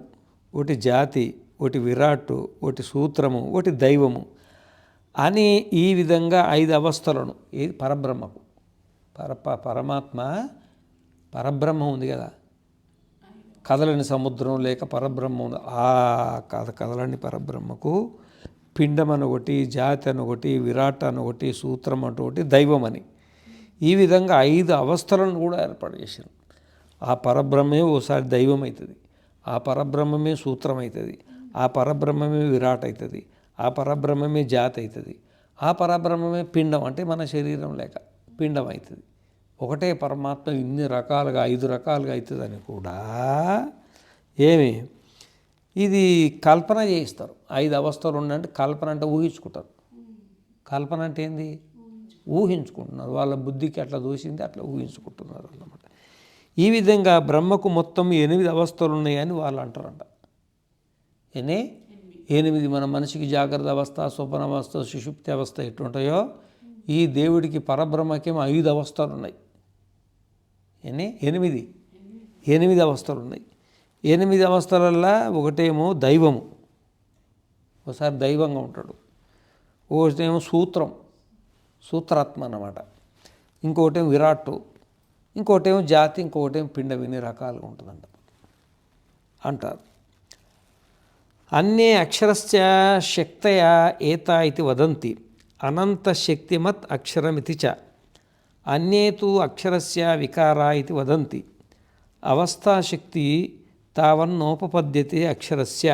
ఒకటి జాతి, ఒకటి విరాట్టు, ఒకటి సూత్రము, ఒకటి దైవము అని ఈ విధంగా 5 అవస్థలను ఏది పరబ్రహ్మకు పరమాత్మ పరబ్రహ్మ ఉంది కదా, కదలని సముద్రం లేక పరబ్రహ్మ ఉంది. ఆ కదలని పరబ్రహ్మకు పిండం అని ఒకటి, జాతి అని ఒకటి, విరాట్ అని ఒకటి, సూత్రం అంటే ఒకటి, దైవం అని ఈ విధంగా 5 అవస్థలను కూడా ఏర్పాటు చేశారు. ఆ పరబ్రహ్మే ఓసారి దైవం అవుతుంది, ఆ పరబ్రహ్మమే సూత్రం అవుతుంది, ఆ పరబ్రహ్మమే విరాట్ అవుతుంది, ఆ పరబ్రహ్మమే జాతి అవుతుంది, ఆ పరబ్రహ్మమే పిండం అంటే మన శరీరం లేక పిండం అవుతుంది. ఒకటే పరమాత్మ ఇన్ని రకాలుగా 5 రకాలుగా అవుతుందని కూడా ఇది కల్పన చేయిస్తారు. 5 అవస్థలు ఉండంటే కల్పన అంటే ఊహించుకుంటారు. కల్పన అంటే ఏంది? ఊహించుకుంటున్నారు. వాళ్ళ బుద్ధికి అట్లా దూసింది అట్లా ఊహించుకుంటున్నారు అన్నమాట. ఈ విధంగా బ్రహ్మకు మొత్తం 8 అవస్థలు ఉన్నాయని వాళ్ళు అంటారంట. 8 మన మనిషికి జాగ్రత్త అవస్థ, స్వప్న అవస్థ, సుషుప్తి అవస్థ ఎట్లుంటాయో ఈ దేవుడికి పరబ్రహ్మకేమో 5 అవస్థలు ఉన్నాయి. 8 అవస్థలు ఉన్నాయి. 8 అవస్థలల్లో ఒకటేమో దైవము, ఒకసారి దైవంగా ఉంటాడు, ఒకటేమో సూత్రాత్మ అన్నమాట, ఇంకోటేమో విరాట్టు, ఇంకోటేమో జాతి, ఇంకోటేమో పిండం. ఇన్ని రకాలుగా ఉంటుందంట అంటారు. అన్నే అక్షరస్య శక్తయ ఏత ఇది వదంతి అనంత శక్తిమత్ అక్షరమితి చ అన్యే తు అక్షరస్య వికారా ఇది వదంతి అవస్థాశక్తి తావన్నోపపద్యతే అక్షరస్య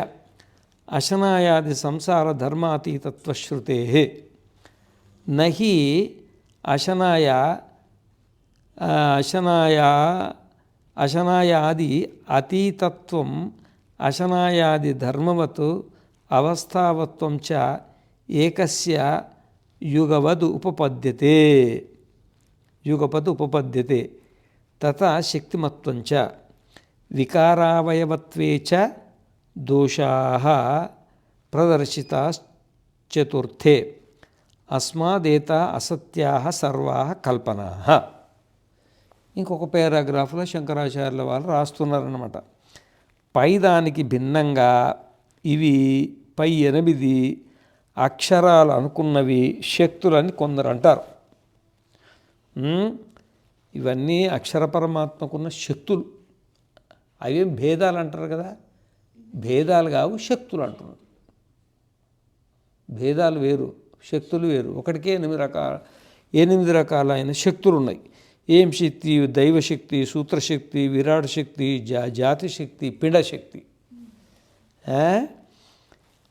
అశనాయాది సంసార ధర్మాతీతత్వశ్రుతే నహి అశనాయాది అతీతత్వం అశనాయాది ధర్మవత్ అవస్థావత్వం చ ఏకస్య యుగవద్ ఉపపద్యతే తథా శక్తిమత్వం చ వికారావయవత్వే చ దోషాః ప్రదర్శితాశ్చతుర్థే అస్మాదేత అసత్యాః సర్వాః కల్పనాః. ఇంకొక పారాగ్రాఫ్లో శంకరాచార్యుల వాళ్ళు రాస్తున్నారన్నమాట. పైదానికి భిన్నంగా ఇవి పై 8 అక్షరాలు అనుకున్నవి శక్తులని కొందరు అంటారు. ఇవన్నీ అక్షర పరమాత్మకున్న శక్తులు. అవేం భేదాలు అంటారు కదా, భేదాలు కావు, శక్తులు అంటున్నారు. భేదాలు వేరు, శక్తులు వేరు. ఒకటికే 8 రకాలైన శక్తులు ఉన్నాయి. ఏం శక్తి? దైవశక్తి, సూత్రశక్తి, విరాట్ శక్తి, జాతి శక్తి, పిండశక్తి.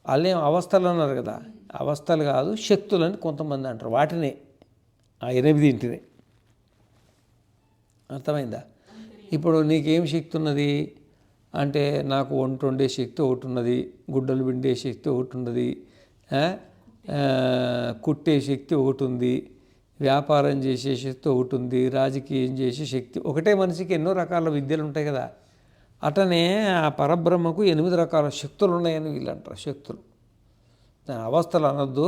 వాళ్ళేం అవస్థలు అన్నారు కదా, అవస్థలు కాదు శక్తులని కొంతమంది అంటారు. వాటినే ఆ 8 అర్థమైందా? ఇప్పుడు నీకేం శక్తి ఉన్నది అంటే నాకు వంట వండే శక్తి ఒకటి ఉన్నది, గుడ్డలు పిండే శక్తి ఒకటి ఉన్నది, కుట్టే శక్తి ఒకటి ఉంది, వ్యాపారం చేసే శక్తి ఒకటి ఉంది, రాజకీయం చేసే శక్తి. ఒకటే మనిషికి ఎన్నో రకాల విద్యలు ఉంటాయి కదా. అటనే ఆ పరబ్రహ్మకు 8 రకాల శక్తులు ఉన్నాయని వీళ్ళు అంటారు. శక్తులు, దాని అవస్థలు అనొద్దు,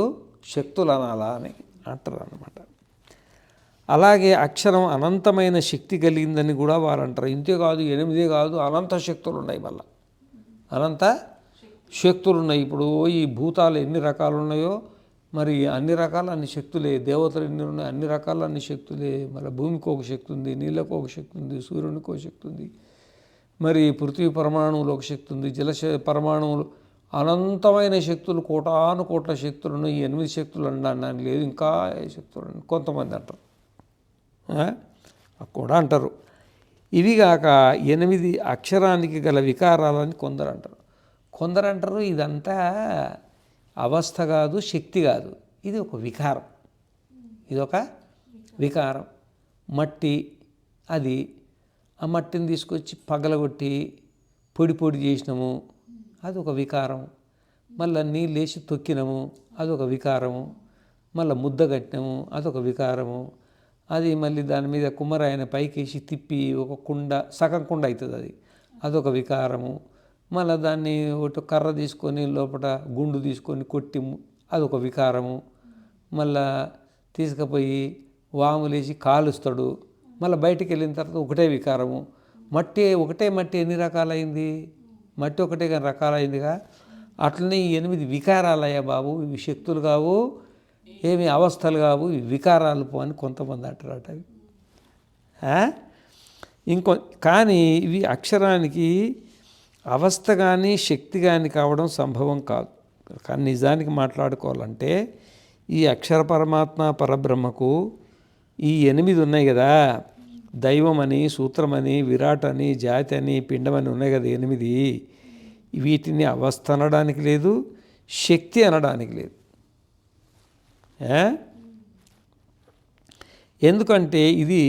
శక్తులు అనాలా అని అంటారు అన్నమాట. అలాగే అక్షరం అనంతమైన శక్తి కలిగిందని కూడా వారు అంటారు. ఇంతే కాదు, 8 కాదు, అనంత శక్తులు ఉన్నాయి. మళ్ళా అనంత శక్తులు ఉన్నాయి. ఇప్పుడు ఈ భూతాలు ఎన్ని రకాలు ఉన్నాయో మరి అన్ని రకాల అన్ని శక్తులే. దేవతలు ఎన్ని ఉన్నాయి, అన్ని రకాల అన్ని శక్తులే. మళ్ళీ భూమికి ఒక శక్తి ఉంది, నీళ్ళకు ఒక శక్తి ఉంది, సూర్యునికి ఒక శక్తి ఉంది, మరి పృథ్వీ పరమాణువులు ఒక శక్తి ఉంది, పరమాణువులు, అనంతమైన శక్తులు, కోటాను కోట్ల శక్తులు ఉన్నాయి. ఈ 8 శక్తులు అనడానికి లేదు, ఇంకా శక్తులు కొంతమంది అంటారు కూడా అంటారు. ఇవి కాక 8 అక్షరానికి గల వికారాలని కొందరు అంటారు. కొందరు అంటారు ఇదంతా అవస్థ కాదు, శక్తి కాదు, ఇది ఒక వికారం. ఇదొక వికారం. మట్టి, అది ఆ మట్టిని తీసుకొచ్చి పగలగొట్టి పొడి పొడి చేసినాము, అదొక వికారం. మళ్ళీ నీళ్ళు వేసి తొక్కినాము, అదొక వికారము. మళ్ళీ ముద్ద కట్టినాము, అదొక వికారము. అది మళ్ళీ దాని మీద కుమ్మరాయన పైకేసి తిప్పి ఒక కుండ, సగం కుండ అవుతుంది, అదొక వికారము. మళ్ళీ దాన్ని ఒకటి కర్ర తీసుకొని లోపల గుండు తీసుకొని కొట్టి, అదొక వికారము. మళ్ళా తీసుకుపోయి వాములేసి కాలుస్తాడు, మళ్ళీ బయటికి వెళ్ళిన తర్వాత ఒకటే వికారము. ఒకటే మట్టి ఎన్ని రకాలైంది? మట్టి ఒకటే కానీ రకాలైందిగా. అట్లనే ఈ 8 వికారాలయ్యా బాబు, ఇవి శక్తులు కావు, ఏమి అవస్థలు కావు, ఇవి వికారాలు పో అని కొంతమంది అంటారట. కానీ ఇవి అక్షరానికి అవస్థ కానీ శక్తి కానీ కావడం సంభవం కాదు. కానీ నిజానికి మాట్లాడుకోవాలంటే ఈ అక్షర పరమాత్మ పరబ్రహ్మకు ఈ 8 ఉన్నాయి కదా, దైవమని, సూత్రమని, విరాట్ అని, జాతి అని, పిండమని ఉన్నాయి కదా 8. వీటిని అవస్థ అనడానికి లేదు, శక్తి అనడానికి లేదు. ఎందుకంటే ఇది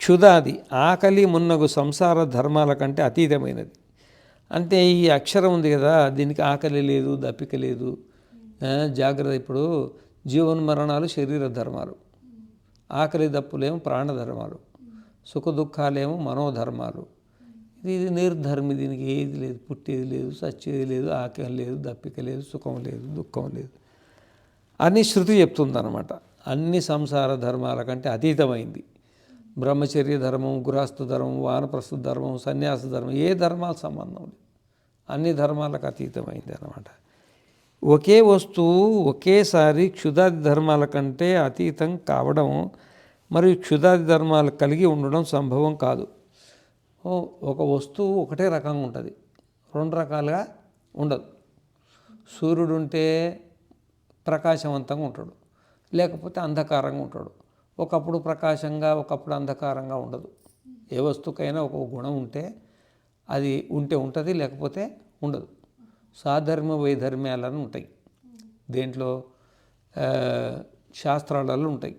క్షుదాది, ఆకలి మున్నగు సంసార ధర్మాల కంటే అతీతమైనది. అంటే ఈ అక్షరం ఉంది కదా, దీనికి ఆకలి లేదు, దప్పిక లేదు, జాగ్రత్త. ఇప్పుడు జీవన్మరణాలు శరీర ధర్మాలు, ఆకలి దప్పులేమో ప్రాణధర్మాలు, సుఖ దుఃఖాలేమో మనోధర్మాలు. ఇది నిర్ధర్మి, దీనికి ఏది లేదు, పుట్టేది లేదు, సచ్చేది లేదు, ఆకలి లేదు, దప్పిక లేదు, సుఖం లేదు, దుఃఖం లేదు అని శృతి చెప్తుందన్నమాట. అన్ని సంసార ధర్మాల కంటే అతీతమైంది. బ్రహ్మచర్య ధర్మం, గృహస్థ ధర్మం, వానప్రస్థ ధర్మం, సన్యాస ధర్మం, ఏ ధర్మాల సంబంధం లేదు, అన్ని ధర్మాలకు అతీతమైంది అన్నమాట. ఒకే వస్తువు ఒకేసారి క్షుదాది ధర్మాల కంటే అతీతం కావడం మరియు క్షుదాది ధర్మాలు కలిగి ఉండడం సంభవం కాదు. ఒక వస్తువు ఒకటే రకంగా ఉంటుంది, 2 రకాలుగా ఉండదు. సూర్యుడు ఉంటే ప్రకాశవంతంగా ఉంటాడు, లేకపోతే అంధకారంగా ఉంటాడు. ఒకప్పుడు ప్రకాశంగా, ఒకప్పుడు అంధకారంగా ఉండదు. ఏ వస్తువుకైనా ఒక గుణం ఉంటే అది ఉంటుంది, లేకపోతే ఉండదు. సాధర్మ వైధర్మ్యాలను ఉంటాయి, దేంట్లో శాస్త్రాలలో ఉంటాయి.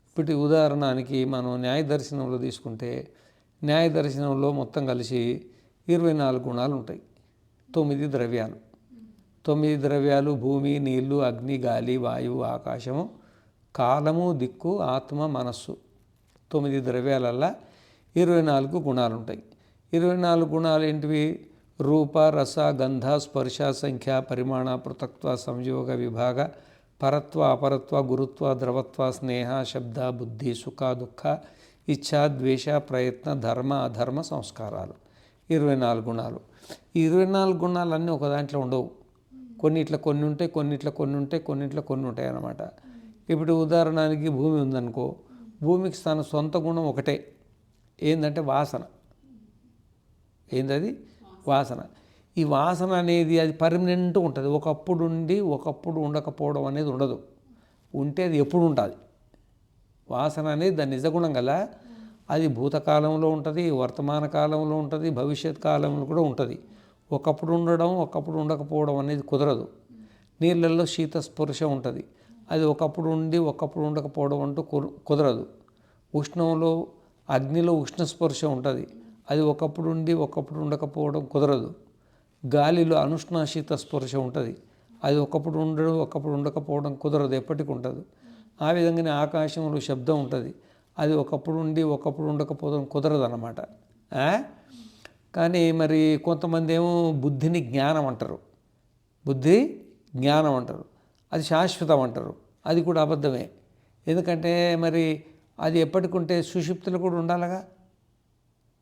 ఇప్పుడు ఉదాహరణకి మనం న్యాయ దర్శనంలో తీసుకుంటే, న్యాయ దర్శనంలో మొత్తం కలిసి 24 గుణాలు ఉంటాయి. 9 ద్రవ్యాలు. 9 ద్రవ్యాలు భూమి, నీళ్లు, అగ్ని, గాలి, వాయువు, ఆకాశము, కాలము, దిక్కు, ఆత్మ, మనస్సు. 9 ద్రవ్యాలల్లా 24 గుణాలు ఉంటాయి. 24 గుణాలు ఏంటివి? రూప, రస, గంధ, స్పర్శ, సంఖ్య, పరిమాణ, పృథక్త్వ, సంయోగ, విభాగ, పరత్వ, అపరత్వ, గురుత్వ, ద్రవత్వ, స్నేహ, శబ్ద, బుద్ధి, సుఖ, దుఃఖ, ఇచ్ఛ, ద్వేష, ప్రయత్న, ధర్మ, అధర్మ, సంస్కారాలు. 24 గుణాలు. ఈ 24 గుణాలన్నీ ఒక దాంట్లో ఉండవు. కొన్నిట్లో కొన్ని ఉంటాయి, కొన్నిట్లో కొన్ని ఉంటాయి, కొన్నిట్లో కొన్ని ఉంటాయి అన్నమాట. ఇప్పుడు ఉదాహరణకి భూమి ఉందనుకో, భూమికి తన సొంత గుణం ఒకటే, ఏంటంటే వాసన. ఏందది? వాసన. ఈ వాసన అనేది అది పర్మనెంట్ ఉంటుంది. ఒకప్పుడు ఉండి ఒకప్పుడు ఉండకపోవడం అనేది ఉండదు. ఉంటే అది ఎప్పుడు ఉంటుంది. వాసన అనేది దాని నిజగుణం కదా, అది భూతకాలంలో ఉంటుంది, వర్తమాన కాలంలో ఉంటుంది, భవిష్యత్ కాలంలో కూడా ఉంటుంది. ఒకప్పుడు ఉండడం ఒకప్పుడు ఉండకపోవడం అనేది కుదరదు. నీళ్ళల్లో శీత స్పర్శ ఉంటుంది, అది ఒకప్పుడు ఉండి ఒకప్పుడు ఉండకపోవడం అంటూ కుదరదు. ఉష్ణంలో, అగ్నిలో ఉష్ణ స్పర్శ ఉంటుంది, అది ఒకప్పుడు ఉండి ఒకప్పుడు ఉండకపోవడం కుదరదు. గాలిలో అనుష్ణ శీత స్పర్శ ఉంటుంది, అది ఒకప్పుడు ఉండడం ఒకప్పుడు ఉండకపోవడం కుదరదు, ఎప్పటికి ఉంటుంది. ఆ విధంగానే ఆకాశంలో శబ్దం ఉంటుంది. అది ఒకప్పుడు ఉండి ఒకప్పుడు ఉండకపోవడం కుదరదన్నమాట. కానీ మరి కొంతమంది ఏమో బుద్ధిని జ్ఞానం అంటారు, బుద్ధి జ్ఞానం అంటారు, అది శాశ్వతం అంటారు. అది కూడా అబద్ధమే. ఎందుకంటే మరి అది ఎప్పటికుంటే సుషుప్తులు కూడా ఉండాలిగా.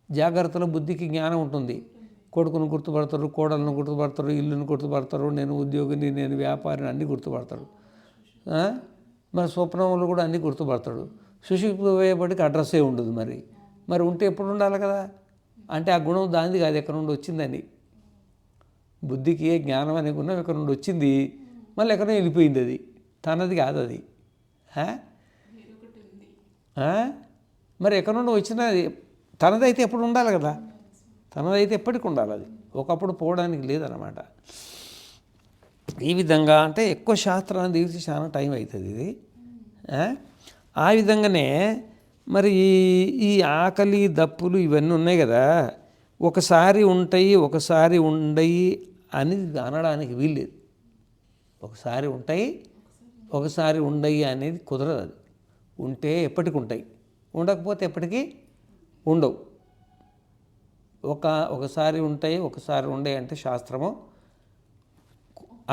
జాగ్రత్తలో బుద్ధికి జ్ఞానం ఉంటుంది. కొడుకును గుర్తుపడతారు, కోడలను గుర్తుపడతారు, ఇల్లును గుర్తుపడతారు, నేను ఉద్యోగిని, నేను వ్యాపారిని అన్నీ గుర్తుపడతాడు. మరి స్వప్నంలో కూడా అన్నీ గుర్తుపడతాడు. సుషుప్తి పోయేపటికి అడ్రస్సే ఉండదు. మరి ఉంటే ఎప్పుడు ఉండాలి కదా. అంటే ఆ గుణం దానిది కాదు, ఎక్కడ నుండి వచ్చిందని. బుద్ధికి ఏ జ్ఞానం అనే గుణం ఎక్కడ నుండి వచ్చింది, మళ్ళీ ఎక్కడో వెళ్ళిపోయింది. అది తనది కాదు. అది మరి ఎక్కడ నుండి వచ్చినా తనదైతే ఎప్పుడు ఉండాలి కదా. తనదైతే ఎప్పటికి ఉండాలి. అది ఒకప్పుడు పోవడానికి లేదన్నమాట. ఈ విధంగా అంటే ఎక్కువ శాస్త్రాన్ని తీసి చాలా టైం అవుతుంది ఇది. ఆ విధంగానే మరి ఈ ఆకలి దప్పులు ఇవన్నీ ఉన్నాయి కదా, ఒకసారి ఉంటాయి ఒకసారి ఉండయి అని అనడానికి వీల్లేదు. ఒకసారి ఉంటాయి ఒకసారి ఉండయి అనేది కుదరదు. అది ఉంటే ఎప్పటికి ఉంటాయి, ఉండకపోతే ఎప్పటికీ ఉండవు. ఒకసారి ఉంటాయి ఒకసారి ఉండయి అంటే శాస్త్రము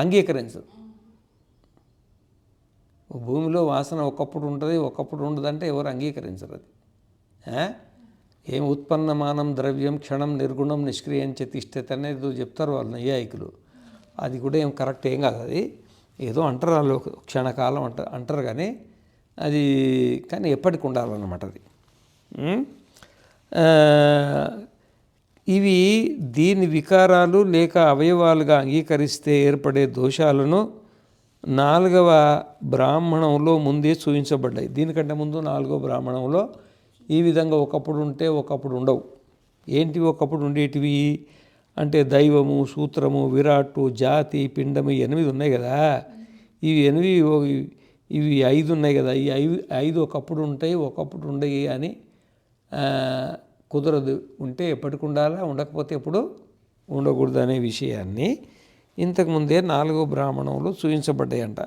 అంగీకరించదు. భూమిలో వాసన ఒకప్పుడు ఉంటుంది ఒకప్పుడు ఉండదంటే ఎవరు అంగీకరించరు. అది ఏం ఉత్పన్నమానం ద్రవ్యం క్షణం నిర్గుణం నిష్క్రియం చ తిష్టతి అనేది చెప్తారు వాళ్ళు నైయాయికులు. అది కూడా ఏం కరెక్ట్ ఏం కాదు. అది ఏదో అంటారు వాళ్ళు, క్షణకాలం అంటారు కానీ అది కానీ ఎప్పటికి ఉండాలన్నమాట. అది ఇవి దీని వికారాలు లేక అవయవాలుగా అంగీకరిస్తే ఏర్పడే దోషాలను 4వ బ్రాహ్మణంలో ముందే చూపించబడ్డాయి. దీనికంటే ముందు 4వ బ్రాహ్మణంలో ఈ విధంగా ఒకప్పుడు ఉంటే ఒకప్పుడు ఉండవు. ఏంటివి ఒకప్పుడు ఉండేటివి అంటే దైవము, సూత్రము, విరాట్టు, జాతి, పిండము 8 ఉన్నాయి కదా. ఇవి 5 ఉన్నాయి కదా. ఈ 5 ఒకప్పుడు ఉంటాయి ఒకప్పుడు ఉండయి అని కుదరదు. ఉంటే ఎప్పటికి ఉండాలా, ఉండకపోతే ఎప్పుడు ఉండకూడదు అనే విషయాన్ని ఇంతకుముందే 4వ బ్రాహ్మణంలో చూపించబడ్డాయంట.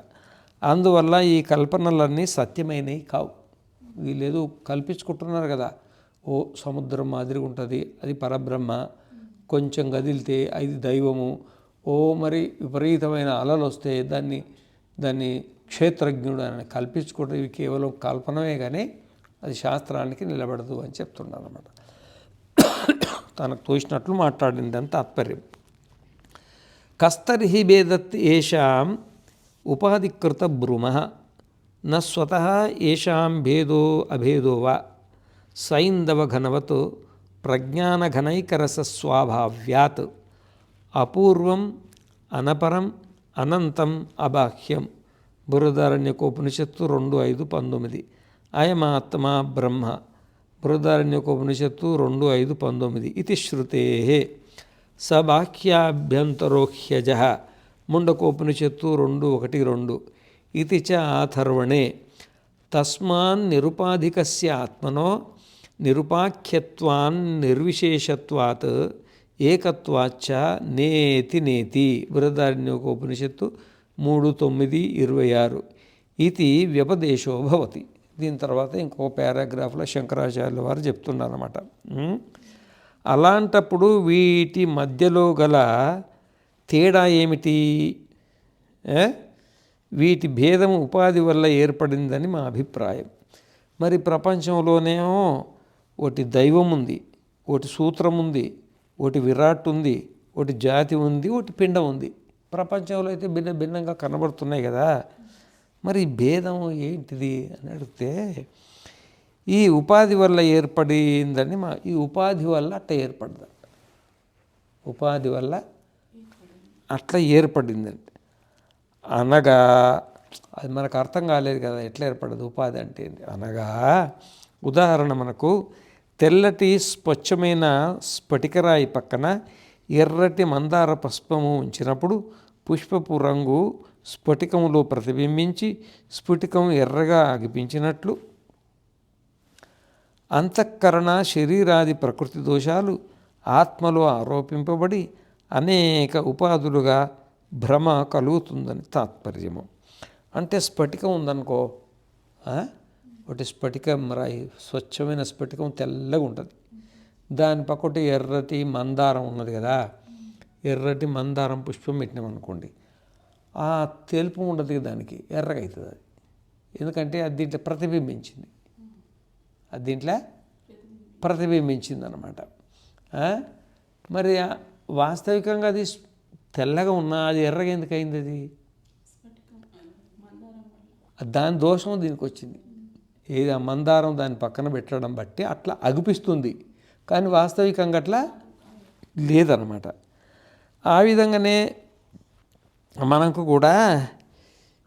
అందువల్ల ఈ కల్పనలన్నీ సత్యమైనవి కావు. వీళ్ళేదో కల్పించుకుంటున్నారు కదా. ఓ సముద్రం మాదిరిగా ఉంటుంది, అది పరబ్రహ్మ, కొంచెం కదిలితే అది దైవము, ఓ మరి విపరీతమైన అలలు వస్తే దాన్ని క్షేత్రజ్ఞుడు అని కల్పించుకోవడం. ఇవి కేవలం కల్పనమే కానీ అది శాస్త్రానికి నిలబడదు అని చెప్తున్నాను అన్నమాట. తనకు తోచినట్లు మాట్లాడిందని తాత్పర్యం. కస్తర్హి భేదత్ ఏషాం ఉపాధికృత బ్రూమః న స్వతః ఏషాం భేదో అభేదో వా సైంధవఘనవత్ ప్రజ్ఞానఘనైకరసస్వాభావ్యాత్ అపూర్వం అనపరం అనంతం అబాహ్యం. బృహదారణ్యకోపనిషత్తు 2:5-19. అయమాత్మా బ్రహ్మ. బృహదారణ్యకోపనిషత్తు 2:5-19. ఇది శ్రుతేః సబాహ్యాభ్యంతరోహ్యజః. ముండకోపనిషత్తు 2:1-2. ఇది చ ఆథర్వణే. తస్మాన్నిరుపాధికస్య ఆత్మనో నిరుపాఖ్యత్వాన్నిర్విశేషత్వాత్ ఏకత్వాచ్చ నేతి నేతి. బృహదారణ్యకోపనిషత్తు 3:9-26. ఇది వ్యపదేశో భవతి. దీని తర్వాత ఇంకో పారాగ్రాఫ్లో శంకరాచార్యుల వారు చెప్తున్నారన్నమాట. అలాంటప్పుడు వీటి మధ్యలో గల తేడా ఏమిటి? వీటి భేదం ఉపాధి వల్ల ఏర్పడిందని మా అభిప్రాయం. మరి ప్రపంచంలోనేమో ఒకటి దైవం ఉంది, ఒకటి సూత్రం ఉంది, ఒకటి విరాట్ ఉంది, ఒకటి జాతి ఉంది, ఒకటి పిండం ఉంది. ప్రపంచంలో అయితే భిన్నంగా కనబడుతున్నాయి కదా. మరి భేదం ఏంటిది అని అడిగితే ఈ ఉపాధి వల్ల ఏర్పడిందని ఈ ఉపాధి వల్ల అట్లా ఏర్పడింది. ఉపాధి వల్ల అట్లా ఏర్పడిందండి అనగా అది మనకు అర్థం కాలేదు కదా. ఎట్లా ఏర్పడదు ఉపాధి అంటే అనగా, ఉదాహరణ మనకు తెల్లటి స్వచ్ఛమైన స్ఫటికరాయి పక్కన ఎర్రటి మందార పుష్పము ఉంచినప్పుడు పుష్పపు రంగు స్ఫటికములో ప్రతిబింబించి స్ఫటికం ఎర్రగా అగిపించినట్లు అంతఃకరణ శరీరాది ప్రకృతి దోషాలు ఆత్మలో ఆరోపింపబడి అనేక ఉపాధులుగా భ్రమ కలుగుతుందని తాత్పర్యము. అంటే స్ఫటికం ఉందనుకో, ఒకటి స్ఫటికం రాయి, స్వచ్ఛమైన స్ఫటికం తెల్లగా ఉంటుంది. దాని పక్కటి ఎర్రటి మందారం ఉన్నది కదా, ఎర్రటి మందారం పుష్పం పెట్టినామనుకోండి, ఆ తెలుపు ఉండదు దానికి, ఎర్రగా అవుతుంది అది. ఎందుకంటే అది దీంట్లో ప్రతిబింబించింది, అది దీంట్లో ప్రతిబింబించింది అనమాట. మరి వాస్తవికంగా అది తెల్లగా ఉన్నా అది ఎర్రగా ఎందుకు అయింది? అది దాని దోషం దీనికి వచ్చింది. ఏది ఆ మందారం దాని పక్కన పెట్టడం బట్టి అట్లా అగుపిస్తుంది, కానీ వాస్తవికంగా అట్లా లేదన్నమాట. ఆ విధంగానే మనకు కూడా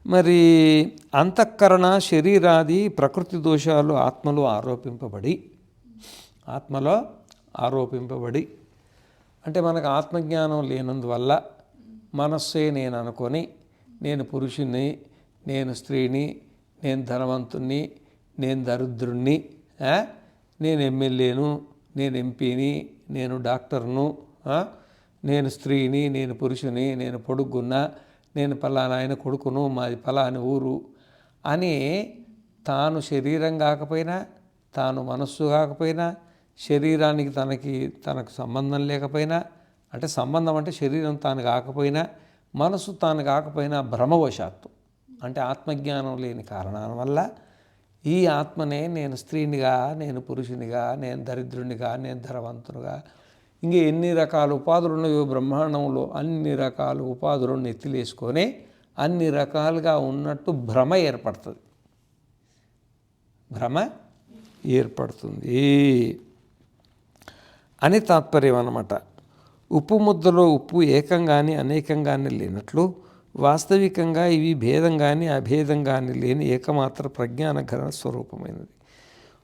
మరి అంతఃకరణ శరీరాది ప్రకృతి దోషాలు ఆత్మలో ఆరోపింపబడి అంటే మనకు ఆత్మజ్ఞానం లేనందువల్ల మనస్సే నేను అనుకొని, నేను పురుషుని, నేను స్త్రీని, నేను ధనవంతుణ్ణి, నేను దరిద్రుణ్ణి, నేను ఎమ్మెల్యేను, నేను ఎంపీని, నేను డాక్టర్ను, నేను స్త్రీని, నేను పురుషుని, నేను పొడుగున్నా, నేను పలానా ఆయన కొడుకును, మాది పలాని ఊరు అని తాను శరీరం కాకపోయినా, తాను మనస్సు కాకపోయినా, శరీరానికి తనకు సంబంధం లేకపోయినా, అంటే సంబంధం అంటే శరీరం తాను కాకపోయినా, మనసు తాను కాకపోయినా భ్రమవశాత్తు అంటే ఆత్మజ్ఞానం లేని కారణాల వల్ల ఈ ఆత్మనే నేను స్త్రీనిగా, నేను పురుషునిగా, నేను దరిద్రునిగా, నేను ధనవంతునిగా, ఇంకే ఎన్ని రకాల ఉపాధులు ఉన్నాయో బ్రహ్మాండంలో అన్ని రకాల ఉపాధులను ఎత్తిలేసుకొని అన్ని రకాలుగా ఉన్నట్టు భ్రమ ఏర్పడుతుంది అని తాత్పర్యం అన్నమాట. ఉప్పు ముద్దలో ఉప్పు ఏకంగాని అనేకంగాని లేనట్లు వాస్తవికంగా ఇవి భేదం కానీ అభేదం కానీ లేని ఏకమాత్ర ప్రజ్ఞాన ఘన స్వరూపమైనది.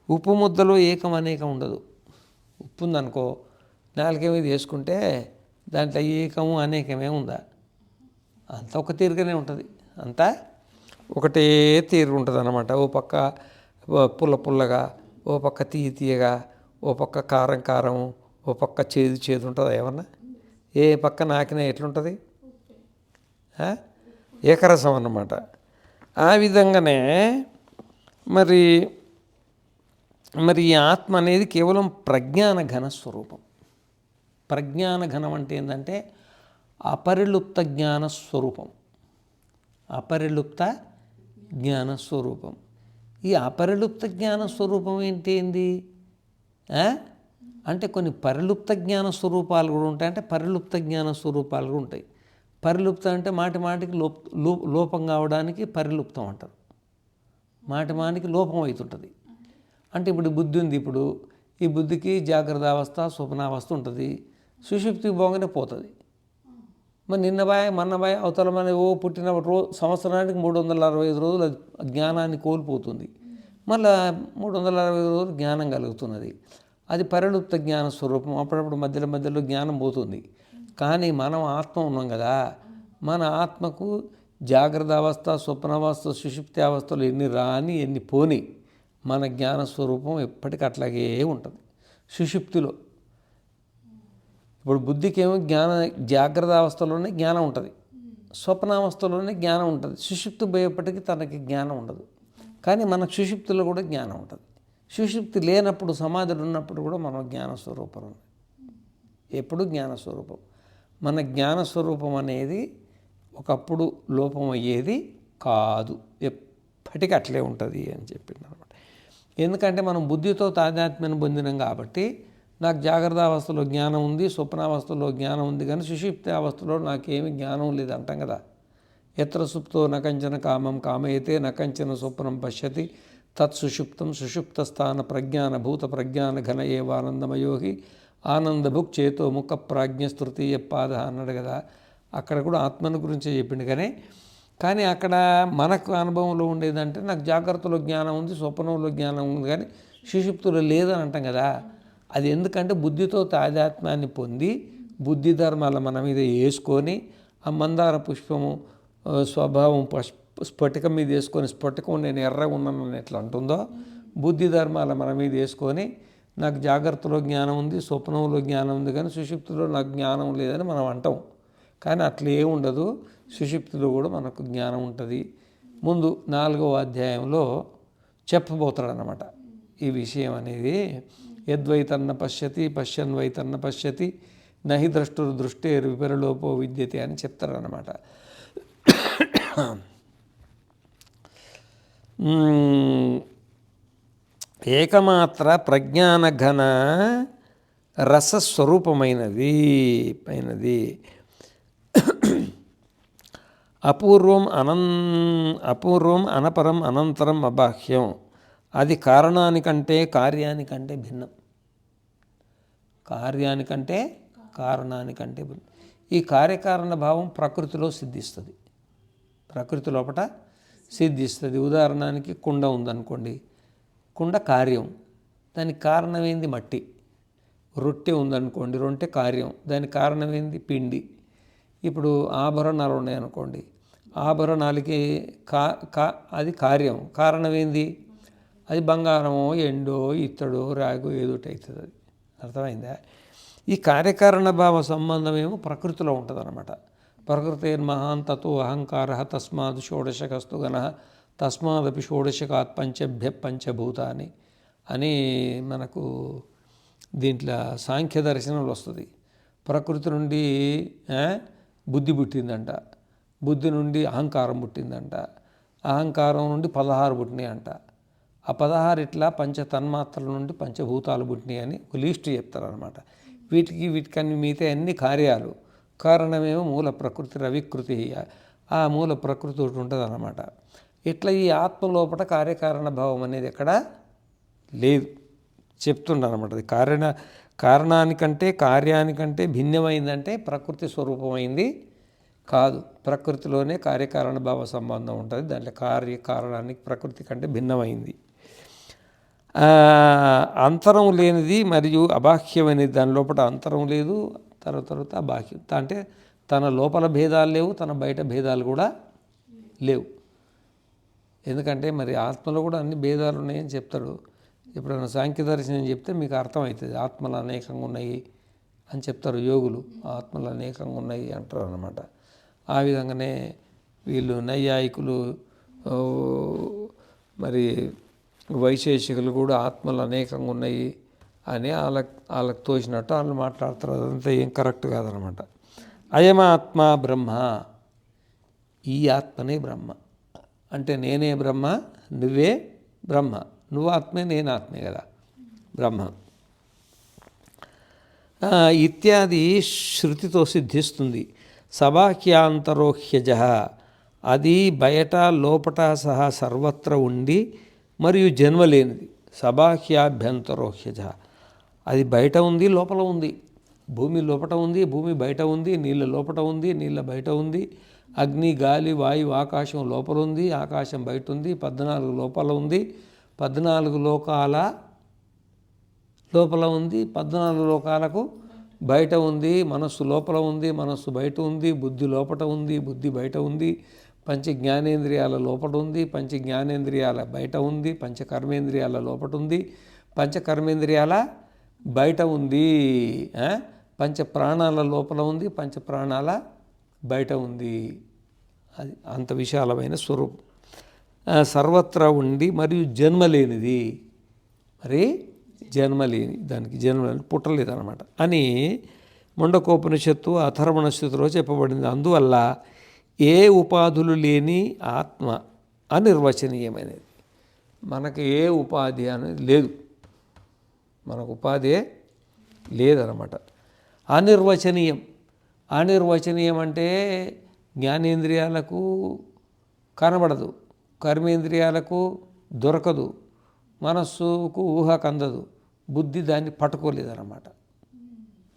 ఉప్పు ముద్దలో ఏకం అనేకం ఉండదు. ఉప్పు ఉందనుకో, నాలుగేమీ వేసుకుంటే దాంట్లో ఏకము అనేకమే ఉందా? అంతా ఒక తీరుగానే ఉంటుంది, అంతా ఒకటే తీరు ఉంటుంది అన్నమాట. ఓ పక్క పుల్లగా, ఓ పక్క తీయగా, ఓ పక్క కారం, ఓ పక్క చేదు ఉంటుందా? ఏమన్నా ఏ పక్క నాకినా ఎట్లుంటుంది? ఏకరసం అన్నమాట. ఆ విధంగానే మరి ఈ ఆత్మ అనేది కేవలం ప్రజ్ఞాన ఘన స్వరూపం. ప్రజ్ఞాన ఘనం అంటే ఏంటంటే అపరిలుప్త జ్ఞాన స్వరూపం. ఈ అపరిలుప్త జ్ఞాన స్వరూపం ఏంటి? అంటే కొన్ని పరిలుప్త జ్ఞాన స్వరూపాలు కూడా ఉంటాయి, అంటే పరిలుప్త జ్ఞాన స్వరూపాలు కూడా ఉంటాయి. పరిలుప్త అంటే మాటికి లోపం కావడానికి పరిలుప్తం అంటారు. మాటికి లోపం అవుతుంటుంది. అంటే ఇప్పుడు బుద్ధి ఉంది, ఇప్పుడు ఈ బుద్ధికి జాగ్రత్త అవస్థ, స్వప్నావస్థ ఉంటుంది. సుషుప్తికి పోగానే పోతుంది. మరి మొన్నబాయ్ అవతల మన పుట్టిన సంవత్సరానికి 365 రోజులు జ్ఞానాన్ని కోల్పోతుంది. మళ్ళీ 365 రోజులు జ్ఞానం కలుగుతున్నది. అది పరిలుప్త జ్ఞాన స్వరూపం. అప్పుడప్పుడు మధ్యలో జ్ఞానం పోతుంది. కానీ మనం ఆత్మ ఉన్నాం కదా, మన ఆత్మకు జాగ్రత్త అవస్థ, స్వప్నావస్థ, సుషుప్తి అవస్థలు ఎన్ని రాని ఎన్ని పోని మన జ్ఞాన స్వరూపం ఎప్పటికీ అట్లాగే ఉంటుంది. సుషుప్తిలో ఇప్పుడు బుద్ధికి ఏమో జాగ్రత్త అవస్థలోనే జ్ఞానం ఉంటుంది, స్వప్నావస్థలోనే జ్ఞానం ఉంటుంది. సుషుప్తి పోయేప్పటికీ తనకి జ్ఞానం ఉండదు. కానీ మనకు సుషుప్తిలో కూడా జ్ఞానం ఉంటుంది. సుషుప్తి లేనప్పుడు, సమాధిలో ఉన్నప్పుడు కూడా మన జ్ఞానస్వరూపం ఎప్పుడు జ్ఞానస్వరూపం. మన జ్ఞానస్వరూపం అనేది ఒకప్పుడు లోపం అయ్యేది కాదు, ఎప్పటికీ అట్లే ఉంటుంది అని చెప్పింది అనమాట. ఎందుకంటే మనం బుద్ధితో తాదాత్మ్యాన్ని పొందినాం కాబట్టి నాకు జాగ్రత్త అవస్థలో జ్ఞానం ఉంది, స్వప్నావస్థలో జ్ఞానం ఉంది, కానీ సుషుప్తి అవస్థలో నాకేమి జ్ఞానం లేదు అంటాం కదా. ఎత్ర సుప్తో నకంచన కామం కామయతే నకంచన స్వప్నం పశ్యతి తత్సుషుప్తం సుషుప్తస్థాన ప్రజ్ఞాన భూత ప్రజ్ఞాన ఘన ఏవానందమయోగి ఆనందభుక్ చేతో ముఖ ప్రాజ్ఞ తృతీయ పాద అన్నాడు కదా. అక్కడ కూడా ఆత్మను గురించి చెప్పిండు. కానీ అక్కడ మనకు అనుభవంలో ఉండేదంటే నాకు జాగ్రత్తలో జ్ఞానం ఉంది, స్వప్నంలో జ్ఞానం ఉంది, కానీ సుషుప్తిలో లేదని అంటాం కదా. అది ఎందుకంటే బుద్ధితో తాదాత్మ్యాన్ని పొంది బుద్ధి ధర్మాల మన మీద వేసుకొని ఆ మందార పుష్పము స్వభావం స్ఫటికం మీద వేసుకొని, స్ఫటికం నేను ఎర్రగా ఉన్నానని ఎట్లా అంటుందో, బుద్ధి ధర్మాల మన మీద వేసుకొని నాకు జాగ్రత్తలో జ్ఞానం ఉంది, స్వప్నంలో జ్ఞానం ఉంది, కానీ సుషుప్తిలో నాకు జ్ఞానం లేదని మనం అంటాం. కానీ అట్లే ఉండదు, సుషుప్తిలో కూడా మనకు జ్ఞానం ఉంటుంది. ముందు 4వ అధ్యాయంలో చెప్పబోతాడనమాట ఈ విషయం అనేది. యద్వైతన్న పశ్యతి పశ్యన్వైతన్న పశ్యతి నహి ద్రష్టురు దృష్టేరు విపరలోపో విద్యతే అని చెప్తారనమాట. ఏకమాత్ర ప్రజ్ఞానఘన రసస్వరూపమైనది పైనది. అపూర్వం అనపరం అనంతరం అబాహ్యం. అది కారణానికంటే కార్యానికంటే భిన్నం. కార్యానికంటే కారణానికంటే భిన్నం. ఈ కార్యకారణ భావం ప్రకృతిలో సిద్ధిస్తుంది, ప్రకృతి లోపట సిద్ధిస్తుంది. ఉదాహరణకి కుండ ఉందనుకోండి, కుండ కార్యం, దానికి కారణమైంది మట్టి. రొట్టె ఉందనుకోండి, రొట్టె కార్యం, దానికి కారణమైంది పిండి. ఇప్పుడు ఆభరణాలు ఉన్నాయనుకోండి, ఆభరణాలకి అది కార్యం, కారణమైంది అది బంగారమో ఎండో ఇత్తడో రాగో ఏదోటి అవుతుంది. అది అర్థమైందా? ఈ కార్యకారణ భావ సంబంధం ఏమో ప్రకృతిలో ఉంటుంది అన్నమాట. ప్రకృతిర్మహాన్ తతో అహంకార తస్మాద్ షోడశకస్తు గణ తస్మాదపి షోడశకాత్ పంచభ్య పంచభూతాని అని మనకు దీంట్లో సాంఖ్య దర్శనంలో వస్తుంది. ప్రకృతి నుండి బుద్ధి పుట్టిందంట, బుద్ధి నుండి అహంకారం పుట్టిందంట, అహంకారం నుండి 16 పుట్టినాయి అంట. ఆ 16 ఇట్లా పంచ తన్మాత్రల నుండి పంచభూతాలు పుట్టినాయి అని ఒక లిస్టు చెప్తారనమాట. వీటికన్నీ మిగతా అన్ని కార్యాలు. కారణమేమో మూల ప్రకృతి రవికృతి, ఆ మూల ప్రకృతి ఒకటి ఉంటుంది అన్నమాట. ఇట్లా ఈ ఆత్మ లోపల కార్యకారణ భావం అనేది ఎక్కడ లేదు చెప్తుండనమాట. అది కారణానికంటే కార్యానికంటే భిన్నమైందంటే ప్రకృతి స్వరూపమైంది కాదు. ప్రకృతిలోనే కార్యకారణ భావ సంబంధం ఉంటుంది. దాంట్లో కార్యకారణానికి ప్రకృతి కంటే భిన్నమైంది. అంతరం లేనిది మరియు అబాహ్యమైనది. దాని లోపల అంతరం లేదు, తర్వాత అబాహ్యం. అంటే తన లోపల భేదాలు లేవు, తన బయట భేదాలు కూడా లేవు. ఎందుకంటే మరి ఆత్మలో కూడా అన్ని భేదాలు ఉన్నాయని చెప్తాడు. ఎప్పుడైనా సాంఖ్య దర్శనం చెప్తే మీకు అర్థమవుతుంది. ఆత్మలు అనేకంగా ఉన్నాయి అని చెప్తారు యోగులు. ఆత్మలు అనేకంగా ఉన్నాయి అంటారు అన్నమాట. ఆ విధంగానే వీళ్ళు నైయాయికులు మరి వైశేషికులు కూడా ఆత్మలు అనేకంగా ఉన్నాయి అని వాళ్ళకి తోచినట్టు వాళ్ళు మాట్లాడతారు. అదంతా ఏం కరెక్ట్ కాదనమాట. అయమాత్మ బ్రహ్మ, ఈ ఆత్మనే బ్రహ్మ. అంటే నేనే బ్రహ్మ, నువ్వే బ్రహ్మ. నువ్వు ఆత్మే, నేను ఆత్మే కదా బ్రహ్మ ఇత్యాది శృతితో సిద్ధిస్తుంది. సబాహ్యాంతరోహ్యజ, అది బయట లోపట సహా సర్వత్ర ఉండి మరియు జన్మలేనిది. సబాహ్యాభ్యంతరోహ్యజ, అది బయట ఉంది, లోపల ఉంది. భూమి లోపట ఉంది, భూమి బయట ఉంది. నీళ్ళ లోపట ఉంది, నీళ్ళ బయట ఉంది. అగ్ని, గాలి, వాయువు, ఆకాశం లోపల ఉంది, ఆకాశం బయట ఉంది. 14 లోపల ఉంది, 14 లోకాల లోపల ఉంది, 14 లోకాలకు బయట ఉంది. మనస్సు లోపల ఉంది, మనస్సు బయట ఉంది. బుద్ధి లోపల ఉంది, బుద్ధి బయట ఉంది. పంచ జ్ఞానేంద్రియాల లోపల ఉంది, పంచ జ్ఞానేంద్రియాల బయట ఉంది. పంచ కర్మేంద్రియాల లోపల ఉంది, పంచ కర్మేంద్రియాల బయట ఉంది. పంచ ప్రాణాల లోపల ఉంది, పంచ ప్రాణాల బయట ఉంది. అది అంత విశాలమైన స్వరూపం. సర్వత్రా ఉండి మరియు జన్మలేనిది. మరి జన్మలేని, దానికి జన్మ పుట్టలేదన్నమాట అని ముండకోపనిషత్తు అథర్వణ స్థితిలో చెప్పబడింది. అందువల్ల ఏ ఉపాధులు లేని ఆత్మ అనిర్వచనీయమైనది. మనకి ఏ ఉపాధి అనేది లేదు, మనకు ఉపాధే లేదన్నమాట. అనిర్వచనీయం. అనిర్వచనీయం అంటే జ్ఞానేంద్రియాలకు కనబడదు, కర్మేంద్రియాలకు దొరకదు, మనస్సుకు ఊహకు అందదు, బుద్ధి దాన్ని పట్టుకోలేదన్నమాట.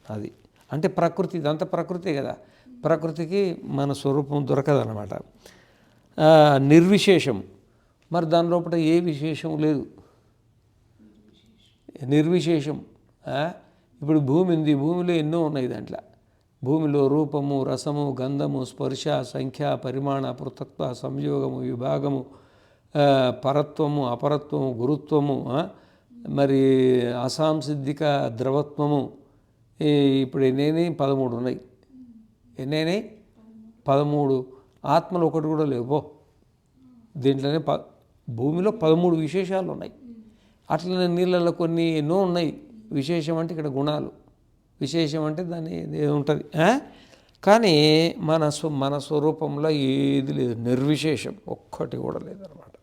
అది అంటే ప్రకృతి, ఇదంతా ప్రకృతే కదా. ప్రకృతికి మన స్వరూపం దొరకదన్నమాట. నిర్విశేషం, మరి దాని లోపల ఏ విశేషం లేదు, నిర్విశేషం. ఇప్పుడు భూమి ఉంది, భూమిలో ఎన్నో ఉన్నాయి. దాంట్లో భూమిలో రూపము, రసము, గంధము, స్పర్శ, సంఖ్య, పరిమాణ, పృథక్త్వ, సంయోగము, విభాగము, పరత్వము, అపరత్వము, గురుత్వము, మరి అసాంసిద్ధిక ద్రవత్వము. ఇప్పుడు ఎన్నైనాయి? 13 ఉన్నాయి. ఎన్నైనాయి? 13. ఆత్మలు ఒకటి కూడా లేవు. దీంట్లోనే భూమిలో 13 విశేషాలు ఉన్నాయి. అట్లనే నీళ్ళల్లో కొన్ని ఎన్నో ఉన్నాయి. విశేషం అంటే ఇక్కడ గుణాలు, విశేషం అంటే దాన్ని ఉంటుంది. కానీ మన స్వరూపంలో ఏది లేదు, నిర్విశేషం, ఒక్కటి కూడా లేదనమాట.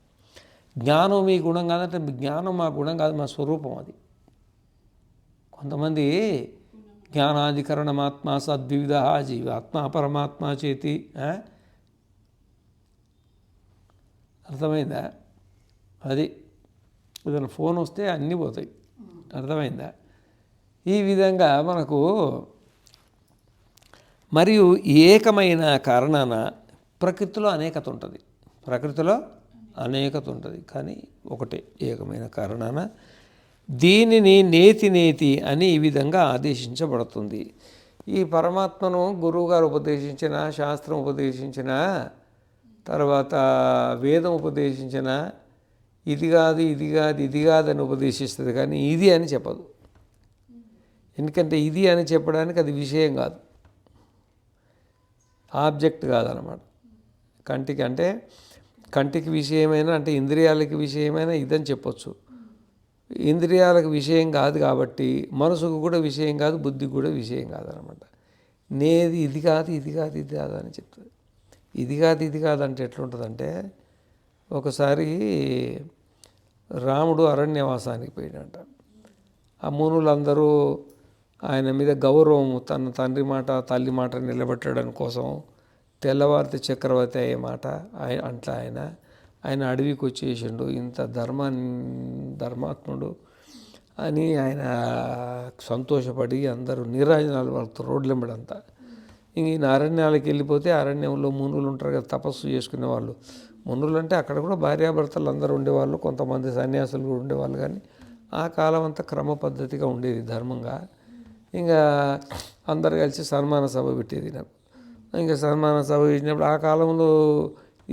జ్ఞానం మీ గుణం కాదంటే జ్ఞానం మా గుణం కాదు, మా స్వరూపం అది. కొంతమంది జ్ఞానాధికరణమాత్మ సద్వివిధ జీవాత్మ పరమాత్మ చేతి, అర్థమైందా? అది ఏదైనా ఫోన్ వస్తే అన్నీ పోతాయి, అర్థమైందా? ఈ విధంగా మనకు మరియు ఏకమైన కారణాన ప్రకృతిలో అనేకత ఉంటుంది, ప్రకృతిలో అనేకత ఉంటుంది, కానీ ఒకటే ఏకమైన కారణాన దీనిని నేతి అని ఈ విధంగా ఆదేశించబడుతుంది. ఈ పరమాత్మను గురువుగారు ఉపదేశించిన, శాస్త్రం ఉపదేశించిన, తర్వాత వేదం ఉపదేశించిన ఇది కాదు ఇది కాదు ఇది కాదని ఉపదేశిస్తుంది, కానీ ఇది అని చెప్పదు. ఎందుకంటే ఇది అని చెప్పడానికి అది విషయం కాదు, ఆబ్జెక్ట్ కాదనమాట. కంటికి విషయమైన అంటే ఇంద్రియాలకి విషయమైన ఇదని చెప్పొచ్చు. ఇంద్రియాలకు విషయం కాదు కాబట్టి మనసుకు కూడా విషయం కాదు, బుద్ధికి కూడా విషయం కాదనమాట. నేది ఇది కాదు ఇది కాదు ఇది కాదు అని చెప్తుంది. ఇది కాదు ఇది కాదు అంటే ఎట్లుంటుందంటే, ఒకసారి రాముడు అరణ్యవాసానికి పోయినట. ఆ మునులందరూ ఆయన మీద గౌరవం, తన తండ్రి మాట తల్లి మాట నిలబెట్టడం కోసం తెల్లవారితే చక్రవర్తి అయ్యే మాట అట్లా ఆయన అడవికి వచ్చేసిండు. ఇంత ధర్మాత్ముడు అని ఆయన సంతోషపడి అందరూ నీరాజనాలు వాళ్ళతో రోడ్లెంబడంతా. ఇంక ఈయన అరణ్యాలకు వెళ్ళిపోతే అరణ్యంలో మునులు ఉంటారు కదా, తపస్సు చేసుకునే వాళ్ళు. మునులు అంటే అక్కడ కూడా భార్యాభర్తలు అందరూ ఉండేవాళ్ళు, కొంతమంది సన్యాసులు కూడా ఉండేవాళ్ళు. కానీ ఆ కాలం అంతా క్రమ పద్ధతిగా ఉండేది, ధర్మంగా. ఇంకా అందరు కలిసి సన్మాన సభ పెట్టేది నాకు. ఇంకా సన్మాన సభ పెట్టినప్పుడు ఆ కాలంలో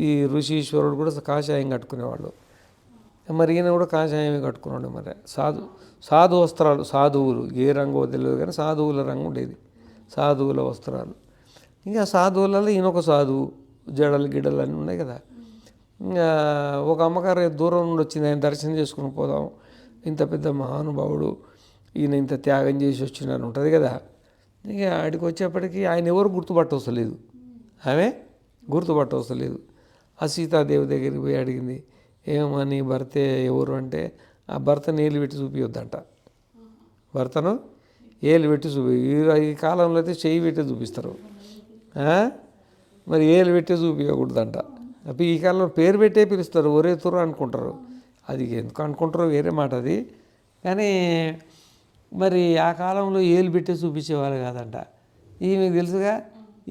ఈ ఋషీశ్వరుడు కూడా కాషాయం కట్టుకునేవాళ్ళు. మరి ఈయన కూడా కాషాయమే కట్టుకున్నాడు. మరి సాధు వస్త్రాలు, సాధువులు ఏ రంగో తెలియదు కానీ సాధువుల రంగు ఉండేది, సాధువుల వస్త్రాలు. ఇంకా సాధువులలో ఈయన ఒక సాధువు, జడలు గిడలు అన్నీ ఉన్నాయి కదా. ఇంకా ఒక అమ్మగారు దూరం నుండి వచ్చింది, ఆయన దర్శనం చేసుకుని పోదాం, ఇంత పెద్ద మహానుభావుడు ఈయన ఇంత త్యాగం చేసి వచ్చిందని ఉంటుంది కదా. ఇక ఆడికి వచ్చేప్పటికీ ఆయన ఎవరు గుర్తుపట్టవసలేదు, ఆమె గుర్తుపట్టవసలేదు. ఆ సీతాదేవి దగ్గరికి పోయి అడిగింది, ఏమమ్మా నీ భర్తే ఎవరు అంటే, ఆ భర్తను ఏలు పెట్టి చూపించొద్దంట, భర్తను ఏలు పెట్టి ఈ కాలంలో అయితే చెయ్యి పెట్టి చూపిస్తారు, మరి ఏలు పెట్టి చూపించకూడదంట. అప్పుడు ఈ కాలంలో పేరు పెట్టే పిలుస్తారు, ఒరే తుర అనుకుంటారు. అది ఎందుకు అనుకుంటారో వేరే మాట అది. కానీ మరి ఆ కాలంలో ఏలు పెట్టే చూపించేవాళ్ళు కాదంట. ఈమెకు తెలుసుగా,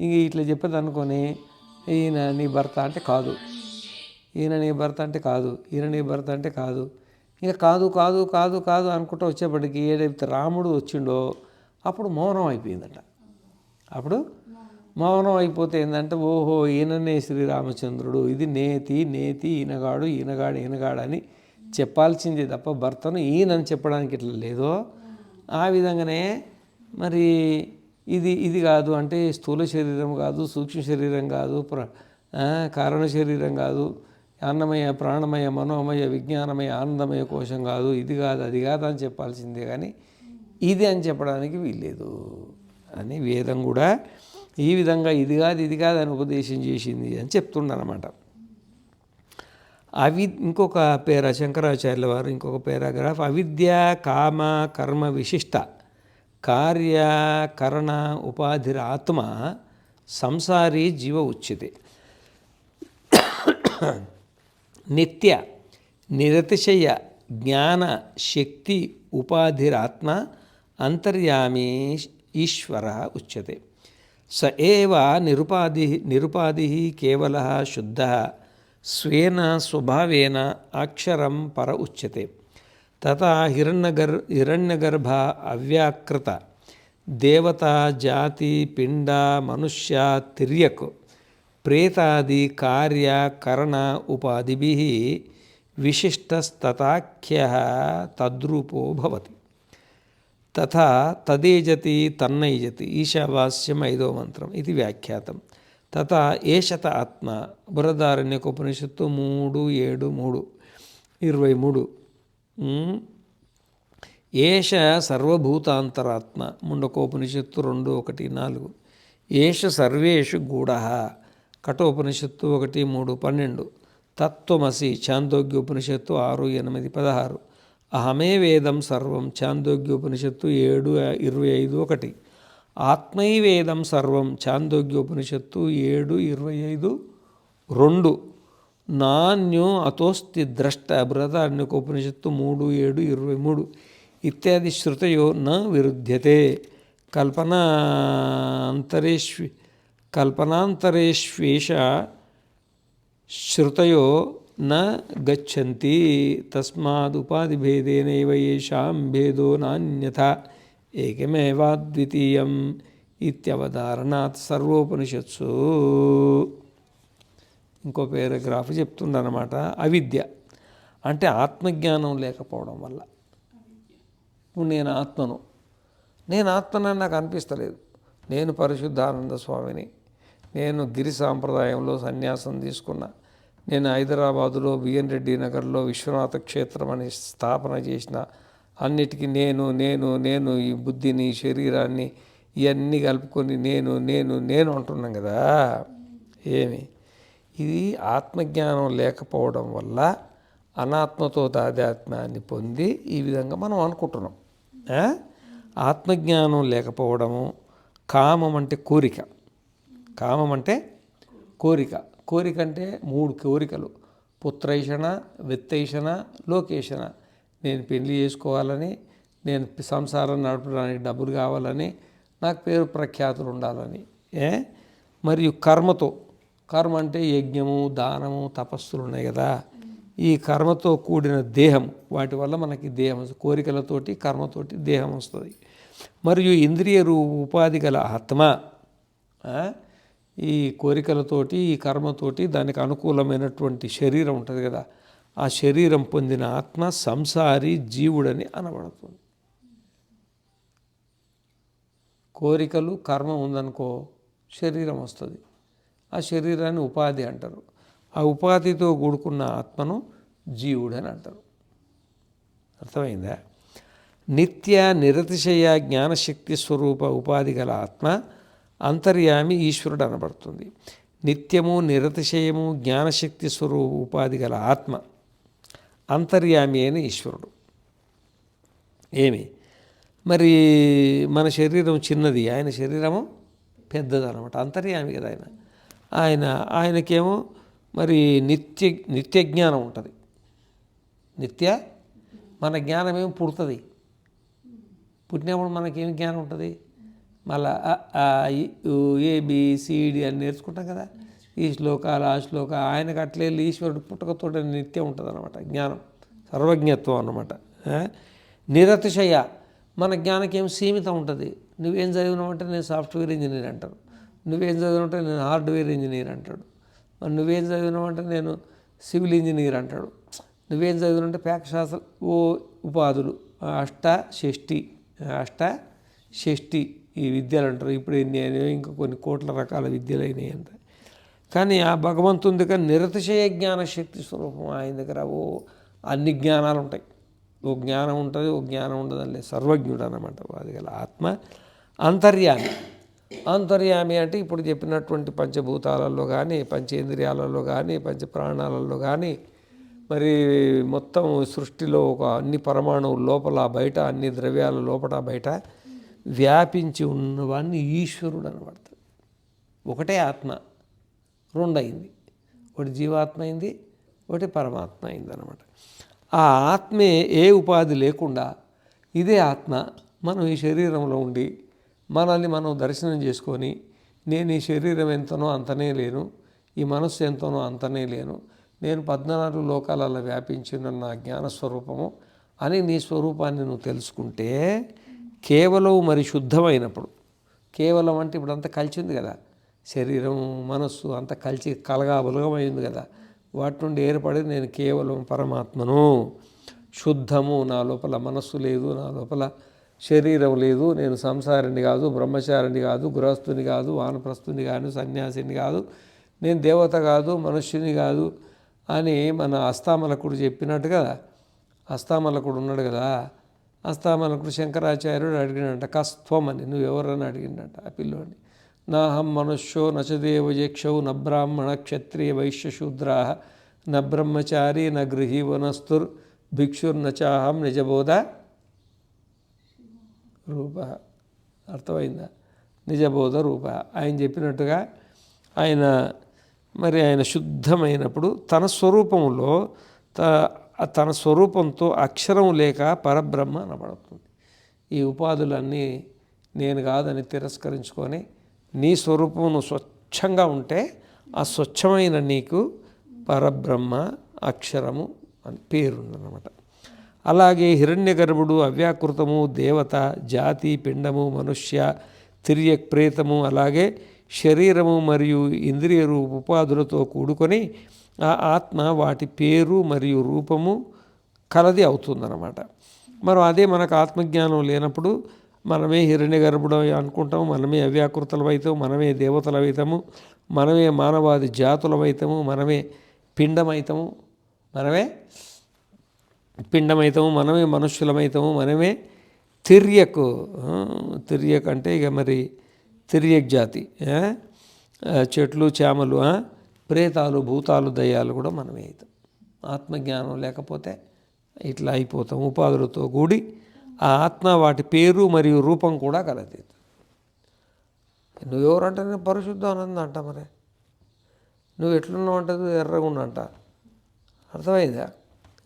ఇంక ఇట్లా చెప్పేది అనుకొని, ఈయన నీ భర్త అంటే కాదు, ఈయన నీ భర్త అంటే కాదు, ఈయన నీ భర్త అంటే కాదు. ఇంకా కాదు కాదు కాదు కాదు అనుకుంటూ వచ్చేప్పటికి ఏదైతే రాముడు వచ్చిండో అప్పుడు మౌనం అయిపోయిందట. అప్పుడు మౌనం అయిపోతే ఏంటంటే, ఓహో ఈయననే శ్రీరామచంద్రుడు, ఇది నేతి ఈనగాడు అని చెప్పాల్సిందే తప్ప భర్తను ఈయనని చెప్పడానికి ఇట్లా లేదో ఆ విధంగానే మరి ఇది కాదు అంటే స్థూల శరీరం కాదు, సూక్ష్మ శరీరం కాదు, కారణ శరీరం కాదు, అన్నమయ ప్రాణమయ మనోమయ విజ్ఞానమయ ఆనందమయ కోశం కాదు, ఇది కాదు అది కాదు అని చెప్పాల్సిందే. కానీ ఇది అని చెప్పడానికి వీల్లేదు అని వేదం కూడా ఈ విధంగా ఇది కాదు అని ఉపదేశం చేసింది అని చెప్తుండనమాట. ఇంకొక శంకరాచార్యుల వారు ఇంకొక పారాగ్రాఫ్, అవిద్య కామ కర్మ విశిష్ట కార్యకరణ ఉపాధిరాత్మ సంసారీ జీవ ఉచ్యతే. నిత్య నిరతిశయ జ్ఞాన శక్తి ఉపాధిరాత్మ అంతర్యామి ఈశ్వర ఉచ్యతే. స ఏవ నిరుపాధి కేవల శుద్ధ స్వేన స్వభావేన అక్షరం పర ఉచ్యతే. తథా హిరణ్యగర్భ అవ్యాకృత దేవతా జాతి పిండ మనుష్య తిర్యక్ ప్రేతాది కార్యకరణ ఉపాధిభిః విశిష్టస్తథాఖ్యః తద్రూపో భవతి. తథా తదేజతి తన్నైజతి. ఈశావాస్యం 5వ మంత్రం ఇది వ్యాఖ్యాతం. తథా ఏషత ఆత్మ బృహదారణ్యకోపనిషత్తు 3:7-3. 23. ఏష సర్వభూతాంతరాత్మ ముండకోపనిషత్తు 2:1-4. ఏష సర్వేషు గూఢ కఠోపనిషత్తు 1:3-12. తత్వమసి ఛాందోగ్యోపనిషత్తు 6:8-16. అహమే వేదం సర్వం ఛాందోగ్యోపనిషత్తు 7:25-1. ఆత్మైవేదం సర్వం ఛాందోగ్యోపనిషత్తు 7:25-2. నాణ్యో అతోస్తి ద్రష్ట బృహదారణ్యకోపనిషత్తు 3:7-23 ఇత్యాది శృతయో న విరుధ్యతే. కల్పనాంతరేష్వేష శృతయో న గచ్చంతి తస్మాదుపాధిభేదేనైవ యేషాం భేదో నాన్యథా ఏకమేవాద్వితీయం ఇత్యవధారణాత్ సర్వోపనిషత్సు. ఇంకో పారాగ్రాఫ్ చెప్తుండనమాట. అవిద్య అంటే ఆత్మజ్ఞానం లేకపోవడం వల్ల. ఇప్పుడు నేను ఆత్మనని నాకు అనిపిస్తలేదు. నేను పరిశుద్ధానంద స్వామిని, నేను గిరి సాంప్రదాయంలో సన్యాసం తీసుకున్నా, నేను హైదరాబాదులో బిఎన్ రెడ్డి నగర్లో విశ్వనాథ క్షేత్రం అని స్థాపన చేసిన, అన్నిటికీ నేను ఈ బుద్ధిని శరీరాన్ని ఇవన్నీ కలుపుకొని నేను అంటున్నాం కదా. ఏమి ఇది ఆత్మజ్ఞానం లేకపోవడం వల్ల అనాత్మతో తాదాత్మ్యాన్ని పొంది ఈ విధంగా మనం అనుకుంటున్నాం. ఆత్మజ్ఞానం లేకపోవడము. కామం అంటే కోరిక. కోరిక అంటే 3 కోరికలు: పుత్రైషణ, విత్తైషణ, లోకేషణ. నేను పెళ్లి చేసుకోవాలని, నేను సంసారం నడపడానికి డబ్బులు కావాలని, నాకు పేరు ప్రఖ్యాతులు ఉండాలని. మరియు కర్మ అంటే యజ్ఞము, దానము, తపస్సులు ఉన్నాయి కదా. ఈ కర్మతో కూడిన దేహం, వాటి వల్ల మనకి దేహం, కోరికలతోటి కర్మతోటి దేహం వస్తుంది. మరియు ఇంద్రియ ఉపాధి గల ఆత్మ, ఈ కోరికలతోటి ఈ కర్మతోటి దానికి అనుకూలమైనటువంటి శరీరం ఉంటుంది కదా, ఆ శరీరం పొందిన ఆత్మ సంసారి జీవుడని అనబడుతుంది. కోరికలు కర్మ ఉందనుకో శరీరం వస్తుంది. ఆ శరీరాన్ని ఉపాధి అంటారు. ఆ ఉపాధితో కూడుకున్న ఆత్మను జీవుడని అంటారు. అర్థమైందా? నిత్య నిరతిశయ జ్ఞానశక్తి స్వరూప ఉపాధి గల ఆత్మ అంతర్యామి ఈశ్వరుడు అనబడుతుంది. నిత్యము నిరతిశయము జ్ఞానశక్తి స్వరూప ఉపాధి గల ఆత్మ అంతర్యామి అయిన ఈశ్వరుడు. మరి మన శరీరం చిన్నది, ఆయన శరీరము పెద్దది అనమాట. అంతర్యామి కదా ఆయనకేమో మరి నిత్య జ్ఞానం ఉంటుంది. మన జ్ఞానం ఏమి పుడుతుంది. పుట్టినప్పుడు మనకేమి జ్ఞానం ఉంటుంది? మళ్ళా ABCD అని నేర్చుకుంటాం కదా, ఈ శ్లోకాలు ఆ శ్లోక. ఆయనకు అట్లే ఈశ్వరుడు పుట్టకతోటి నిత్యం ఉంటుంది అనమాట జ్ఞానం, సర్వజ్ఞత్వం అన్నమాట. నిరతిశయ మన జ్ఞానకి ఏం సీమితం ఉంటుంది. నువ్వేం చదివినావంటే నేను సాఫ్ట్వేర్ ఇంజనీర్ అంటారు, నువ్వేం చదివినావంటే నేను హార్డ్వేర్ ఇంజనీర్ అంటాడు, మరి నువ్వేం చదివినావంటే నేను సివిల్ ఇంజనీర్ అంటాడు, నువ్వేం చదివినంటే ప్యాకశాస్త్ర ఉపాధులు అష్ట-షష్ఠి ఈ విద్యలు అంటారు. ఇప్పుడు ఎన్ని అయినాయో, ఇంకా కొన్ని కోట్ల రకాల విద్యలు అయినాయి అంట. కానీ ఆ భగవంతుని దగ్గర నిరతిశయ జ్ఞానశక్తి స్వరూపం. ఆయన దగ్గర అన్ని జ్ఞానాలు ఉంటాయి. ఓ జ్ఞానం ఉంటుంది, ఓ జ్ఞానం ఉండదని సర్వజ్ఞుడు అన్నమాట. అది గల ఆత్మ అంతర్యామి అంటే ఇప్పుడు చెప్పినటువంటి పంచభూతాలలో కానీ, పంచేంద్రియాలలో కానీ, పంచప్రాణాలలో కానీ, మరి మొత్తం సృష్టిలో ఒక అన్ని పరమాణువుల లోపల బయట, అన్ని ద్రవ్యాల లోపల బయట వ్యాపించి ఉన్నవాడిని ఈశ్వరుడు అనబడతాడు. ఒకటే ఆత్మ, 2 అయింది. ఒకటి జీవాత్మ అయింది, ఒకటి పరమాత్మ అయింది అనమాట. ఆ ఆత్మే ఏ ఉపాధి లేకుండా ఇదే ఆత్మ మనం ఈ శరీరంలో ఉండి మనల్ని మనం దర్శనం చేసుకొని, నేను ఈ శరీరం ఎంతనో అంతనే లేను, ఈ మనస్సు ఎంతనో అంతనే లేను, నేను 14 లోకాలలో వ్యాపించిన నా జ్ఞానస్వరూపము అని నీ స్వరూపాన్ని నువ్వు తెలుసుకుంటే, కేవలం మరి శుద్ధమైనప్పుడు, కేవలం అంటే ఇప్పుడు అంతా కలిసింది కదా, శరీరం మనస్సు అంతా కలిసి కలగాబులగమైంది కదా, వాటి నుండి ఏర్పడి నేను కేవలం పరమాత్మను, శుద్ధము, నా లోపల మనస్సు లేదు, నా లోపల శరీరం లేదు, నేను సంసారిని కాదు, బ్రహ్మచారిని కాదు, గృహస్థుని కాదు, వానప్రస్థుని కాదు, సన్యాసిని కాదు, నేను దేవత కాదు, మనుష్యుని కాదు, అని మన అస్తామలకుడు చెప్పినట్టుగా, అస్తామలకుడు ఉన్నాడు కదా, అస్తామలకుడు శంకరాచార్యుడు అడిగినట్ట కస్త్వం అని, నువ్వెవరని అడిగినట్ట ఆ పిల్లోని. నాహం మనుష్యో నచదేవ యక్షౌ న బ్రాహ్మణ క్షత్రియ వైశ్య శూద్రా న బ్రహ్మచారి న గృహీ వనస్తుర్ భిక్షుర్నచాహం నిజబోధ రూప. అర్థమైందా? నిజబోధ రూప. ఆయన చెప్పినట్టుగా ఆయన శుద్ధమైనప్పుడు తన స్వరూపంలో తన స్వరూపంతో అక్షరం లేక పరబ్రహ్మ అనబడుతుంది. ఈ ఉపాధులన్నీ నేను కాదని తిరస్కరించుకొని నీ స్వరూపం స్వచ్ఛంగా ఉంటే ఆ స్వచ్ఛమైన నీకు పరబ్రహ్మ అక్షరము అని పేరుందన్నమాట. అలాగే హిరణ్య గర్భుడు, అవ్యాకృతము, దేవత, జాతి, పిండము, మనుష్య, తిర్యక్, ప్రేతము, అలాగే శరీరము మరియు ఇంద్రియ ఉపాధులతో కూడుకొని ఆ ఆత్మ వాటి పేరు మరియు రూపము కలది అవుతుందన్నమాట. మనం అదే మనకు ఆత్మజ్ఞానం లేనప్పుడు మనమే హిరణ్య గర్భుడు అనుకుంటాము, మనమే అవ్యాకృతలమవుతాము, మనమే దేవతలమవుతాము, మనమే మానవాది జాతులమవుతాము, మనమే పిండమవుతాము, మనమే మనుష్యులమవుతాము, మనమే తిర్యక్ అంటే ఇక మరి తిర్యక్ జాతి, చెట్లు, చేమలు, ప్రేతాలు, భూతాలు, దయ్యాలు కూడా మనమే అవుతాం. ఆత్మజ్ఞానం లేకపోతే ఇట్లా అయిపోతాం. ఉపాధులతో కూడి ఆ ఆత్మ వాటి పేరు మరియు రూపం కూడా కలది. నువ్వెవరంటే నేను పరిశుద్ధానంద అంట, మరి నువ్వు ఎట్లున్నావు అంటది ఎర్రగా ఉన్నంట. అర్థమైందా?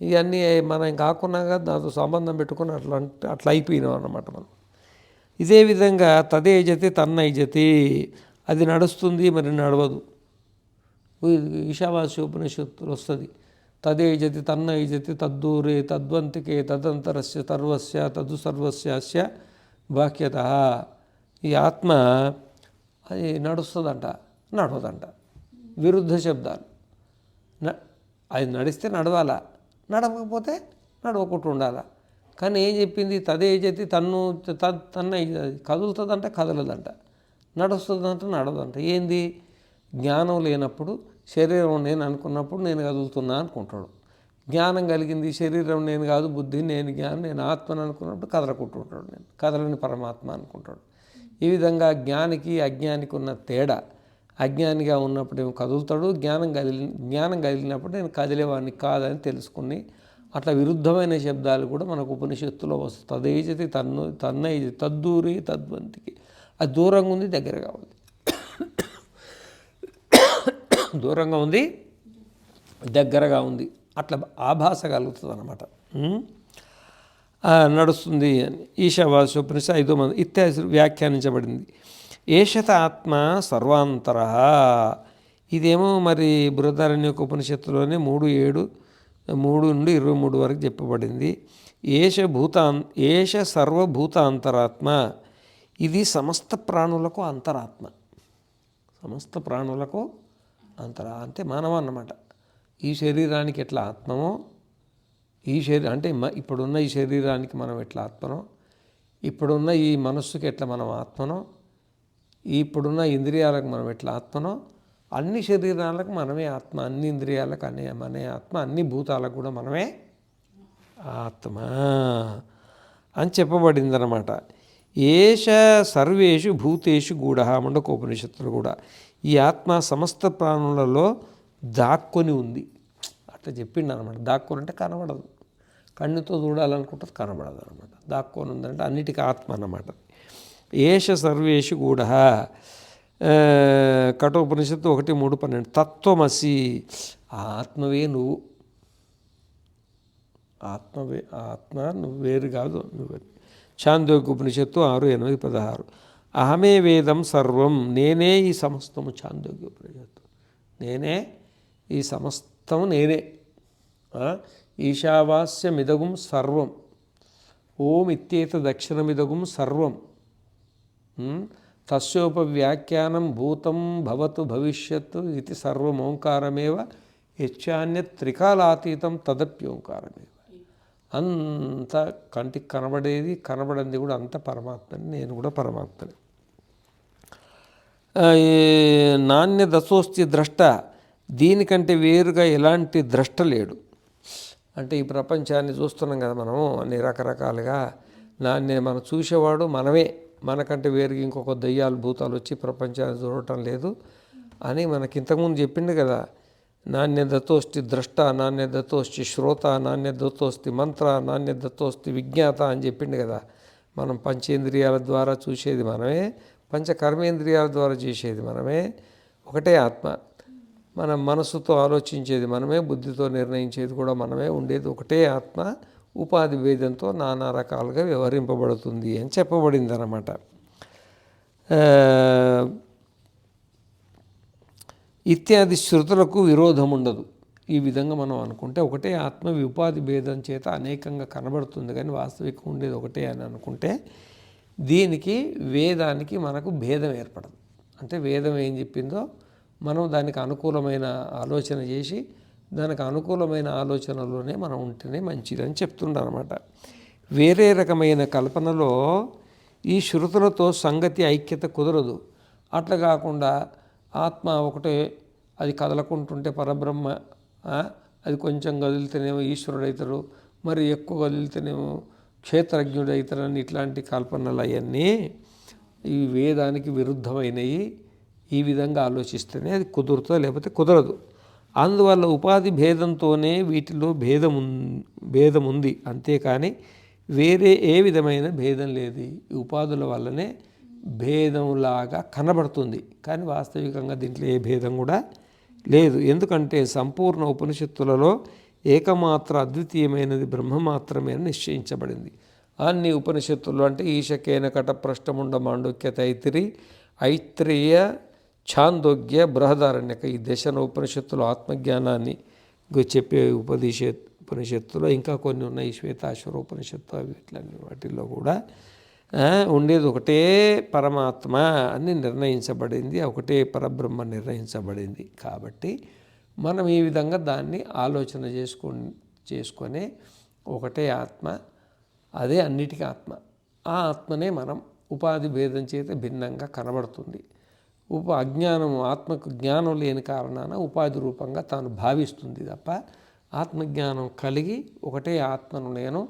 ఇవన్నీ మనం కాకున్నా కదా దాంతో సంబంధం పెట్టుకుని అట్లా అయిపోయినాం అన్నమాట మనం. ఇదే విధంగా తదేజతి తన్నైజతి, అది నడుస్తుంది మరి నడవదు. ఈశావాస్యోపనిషత్తులు వస్తుంది, తదేజతి తన్నైజతి తద్దూరే తద్వంతికే తదంతరస్య సర్వస్య తదు సర్వస్యాస్య బాహ్యత. ఈ ఆత్మ అది నడుస్తుందంట, నడవదంట. విరుద్ధ శబ్దాలు. అది నడిస్తే నడవాలా, నడవకపోతే నడవకుండా ఉండాలా. కానీ ఏం చెప్పింది? తదేజతి తన్న కదులుతుందంట, కదలదంట, నడుస్తుందంట, నడవదంట. ఏంది? జ్ఞానం లేనప్పుడు శరీరం నేను అనుకున్నప్పుడు నేను కదులుతున్నా అనుకుంటాడు. జ్ఞానం కలిగింది, శరీరం నేను కాదు, బుద్ధి నేను, జ్ఞానం నేను ఆత్మను అనుకున్నప్పుడు కదలకుంటుంటాడు, నేను కదలని పరమాత్మ అనుకుంటాడు. ఈ విధంగా జ్ఞానికి అజ్ఞానికి ఉన్న తేడా, అజ్ఞానిగా ఉన్నప్పుడు ఏమో కదులుతాడు, జ్ఞానం కలిగినప్పుడు నేను కదిలేవాడిని కాదని తెలుసుకుని అట్లా విరుద్ధమైన శబ్దాలు కూడా మనకు ఉపనిషత్తులో వస్తుంది. తదేజతి తన్నైజతి తద్దూరి తద్వంతికి. అది దూరంగా ఉంది, దగ్గరగా ఉంది. దూరంగా ఉంది, దగ్గరగా ఉంది, అట్లా ఆభాస కలుగుతుంది అన్నమాట. నడుస్తుంది అని ఈశావాస్యోపనిషత్ 5వ మంది ఇత్యాది వ్యాఖ్యానించబడింది. ఏషత ఆత్మ సర్వాంతర. ఇదేమో మరి బృహదారణ్యక ఉపనిషత్తులోనే 3:7 3 నుండి 23 వరకు చెప్పబడింది. ఏష సర్వభూతాంతరాత్మ. ఇది సమస్త ప్రాణులకు అంతరాత్మ. సమస్త ప్రాణులకు అంటే మానవ అన్నమాట. ఈ శరీరానికి ఎట్లా ఆత్మమో, ఈ అంటే ఇప్పుడున్న ఈ శరీరానికి మనం ఎట్లా ఆత్మనో, ఇప్పుడున్న ఈ మనస్సుకి ఎట్లా మనం ఆత్మనో, ఇప్పుడున్న ఇంద్రియాలకు మనం ఎట్లా ఆత్మనో, అన్ని శరీరాలకు మనమే ఆత్మ, అన్ని ఇంద్రియాలకు మనమే ఆత్మ, అన్ని భూతాలకు కూడా మనమే ఆత్మ అని చెప్పబడింది అన్నమాట. ఏష సర్వేషు భూతేషు గూఢ. ముండకోపనిషత్తులు కూడా ఈ ఆత్మ సమస్త ప్రాణులలో దాక్కొని ఉంది అట్లా చెప్పిండు అనమాట. దాక్కొని అంటే కనబడదు, కన్నుతో చూడాలనుకుంటే కనబడదు అనమాట. దాక్కొని ఉందంటే అన్నిటికీ ఆత్మ అన్నమాట. ఏష సర్వేషు గూఢ. కఠోపనిషత్తు 1:3-12. తత్వమసి. ఆత్మవే నువ్వు. ఆత్మ నువ్వు వేరు కాదు, నువ్వు. ఛాందోగ్యోపనిషత్తు 6:8-16. అహమే వేదం సర్వం. నేనే ఈ సమస్తము. ఛాందోగ్యోపనిషత్తు నేనే ఈ సమస్తము, నేనే. ఈశావాస్యమిదగుం సర్వం. ఓం ఇత్యేతదక్షరమిదగుం సర్వం. తస్యోపవ్యాఖ్యానం భూతం భవతు భవిష్యత్తు ఇది సర్వం ఓంకారమేవ. యచ్చాన్యత్ త్రికాలాతీతం తదప్యోంకారమేవ. అంత కంటికి కనబడేది కనబడింది కూడా అంత పరమాత్మని. నేను కూడా పరమాత్మని. నాణ్యదసోస్తి ద్రష్ట దీనికంటే వేరుగా ఎలాంటి ద్రష్ట లేడు. అంటే ఈ ప్రపంచాన్ని చూస్తున్నాం కదా మనము అన్ని రకరకాలుగా. మనం చూసేవాడు మనమే, మనకంటే వేరుగా ఇంకొక దయ్యాలు భూతాలు వచ్చి ప్రపంచాన్ని చూడటం లేదు అని మనకి ఇంతకుముందు చెప్పిండు కదా. నాణ్యదతోస్తి ద్రష్ట, నాణ్యదతోస్తి శ్రోత, నాణ్యదతోస్తి మంత్ర, నాణ్యదతోస్తి విజ్ఞాత అని చెప్పిండు కదా. మనం పంచేంద్రియాల ద్వారా చూసేది మనమే, పంచకర్మేంద్రియాల ద్వారా చేసేది మనమే. ఒకటే ఆత్మ. మనం మనసుతో ఆలోచించేది మనమే, బుద్ధితో నిర్ణయించేది కూడా మనమే. ఉండేది ఒకటే ఆత్మ. ఉపాధి భేదంతో నానా రకాలుగా వ్యవహరింపబడుతుంది అని చెప్పబడింది అన్నమాట. ఇత్యాది శృతులకు విరోధం ఉండదు. ఈ విధంగా మనం అనుకుంటే ఒకటే ఆత్మ ఉపాధి భేదం చేత అనేకంగా కనబడుతుంది, కానీ వాస్తవికంగా ఉండేది ఒకటే అని అనుకుంటే దీనికి వేదానికి మనకు భేదం ఏర్పడదు. అంటే వేదం ఏం చెప్పిందో మనం దానికి అనుకూలమైన ఆలోచన చేసి దానికి అనుకూలమైన ఆలోచనలోనే మనం ఉంటేనే మంచిదని చెప్తుండ్రు అనమాట. వేరే రకమైన కల్పనలో ఈ శృతులతో సంగతి ఐక్యత కుదరదు. అట్లా కాకుండా ఆత్మ ఒకటే, అది కదలకుంటుంటే పరబ్రహ్మ, అది కొంచెం కదిలితేనేమో ఈశ్వరుడు అవుతారు, మరి ఎక్కువ కదిలితేనేమో క్షేత్రజ్ఞుడు అవుతారని ఇట్లాంటి కల్పనలు అవన్నీ ఈ వేదానికి విరుద్ధమైనవి. ఈ విధంగా ఆలోచిస్తేనే అది కుదురుతో, లేకపోతే కుదరదు. అందువల్ల ఉపాధి భేదంతోనే వీటిలో భేదం ఉంది, అంతేకాని వేరే ఏ విధమైన భేదం లేదు. ఈ ఉపాధుల వల్లనే భేదంలాగా కనబడుతుంది, కానీ వాస్తవికంగా దీంట్లో ఏ భేదం కూడా లేదు. ఎందుకంటే సంపూర్ణ ఉపనిషత్తులలో ఏకమాత్ర అద్వితీయమైనది బ్రహ్మ మాత్రమే అని నిశ్చయించబడింది. అన్ని ఉపనిషత్తులు అంటే ఈశకేన కట ప్రష్టముండ మాండూక్య తైత్తిరి ఐత్రేయ ఛాందోగ్య బృహదారణ్యక, ఈ దశన ఉపనిషత్తులు ఆత్మజ్ఞానాన్ని చెప్పే ఉపనిషత్తులో ఇంకా కొన్ని ఉన్నాయి. శ్వేతాశ్వర ఉపనిషత్తు, అవి ఇట్లన్నీ వాటిల్లో కూడా ఉండేది ఒకటే పరమాత్మ అని నిర్ణయించబడింది, ఒకటే పరబ్రహ్మ నిర్ణయించబడింది. కాబట్టి మనం ఈ విధంగా దాన్ని ఆలోచన చేసుకొని ఒకటే ఆత్మ, అదే అన్నిటికీ ఆత్మ. ఆ ఆత్మనే మనం ఉపాధి భేదం చేత భిన్నంగా కనబడుతుంది. అజ్ఞానము, ఆత్మకు జ్ఞానం లేని కారణాన ఉపాధి రూపంగా తాను భావిస్తుంది తప్ప ఆత్మజ్ఞానం కలిగి ఒకటే ఆత్మను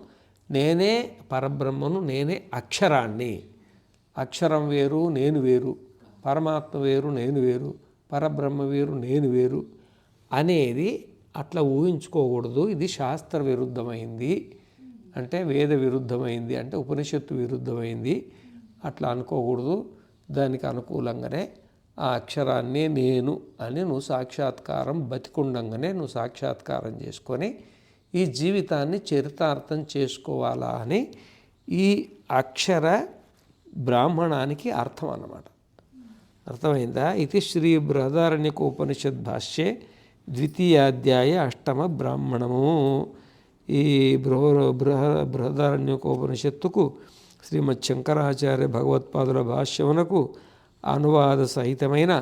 నేనే పరబ్రహ్మను, నేనే అక్షరాన్ని, అక్షరం వేరు నేను వేరు, పరమాత్మ వేరు నేను వేరు, పరబ్రహ్మ వేరు నేను వేరు అనేది అట్లా ఊహించుకోకూడదు. ఇది శాస్త్ర విరుద్ధమైంది, అంటే వేద విరుద్ధమైంది, అంటే ఉపనిషత్తు విరుద్ధమైంది. అట్లా అనుకోకూడదు. దానికి అనుకూలంగానే ఆ అక్షరాన్నే నేను అని నువ్వు సాక్షాత్కారం, బతికుండంగానే నువ్వు సాక్షాత్కారం చేసుకొని ఈ జీవితాన్ని చరితార్థం చేసుకోవాలా అని ఈ అక్షర బ్రాహ్మణానికి అర్థం అన్నమాట. అర్థమైందా? ఇది శ్రీ బృహదారణ్యకోపనిషద్ భాష్యే ద్వితీయాధ్యాయ అష్టమ బ్రాహ్మణము. ఈ బృహదారణ్యకోపనిషత్తుకు శ్రీమద్ శంకరాచార్య భగవత్పాదుల భాష్యమునకు అనువాద సహితమైన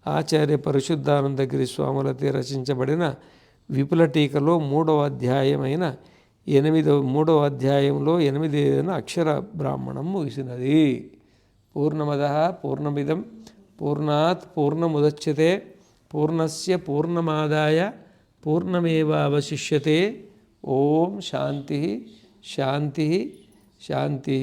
ఆచార్య పరిశుద్ధానందగిరి స్వాములచే రచించబడిన విపుల టీకలో 3వ అధ్యాయంలో 8వ అక్షర బ్రాహ్మణం ముగిసినది. పూర్ణమదః పూర్ణమిదం పూర్ణాత్ పూర్ణముదచ్యతే పూర్ణస్య పూర్ణమాదాయ పూర్ణమేవావశిష్యతే. ఓం శాంతి శాంతి శాంతి.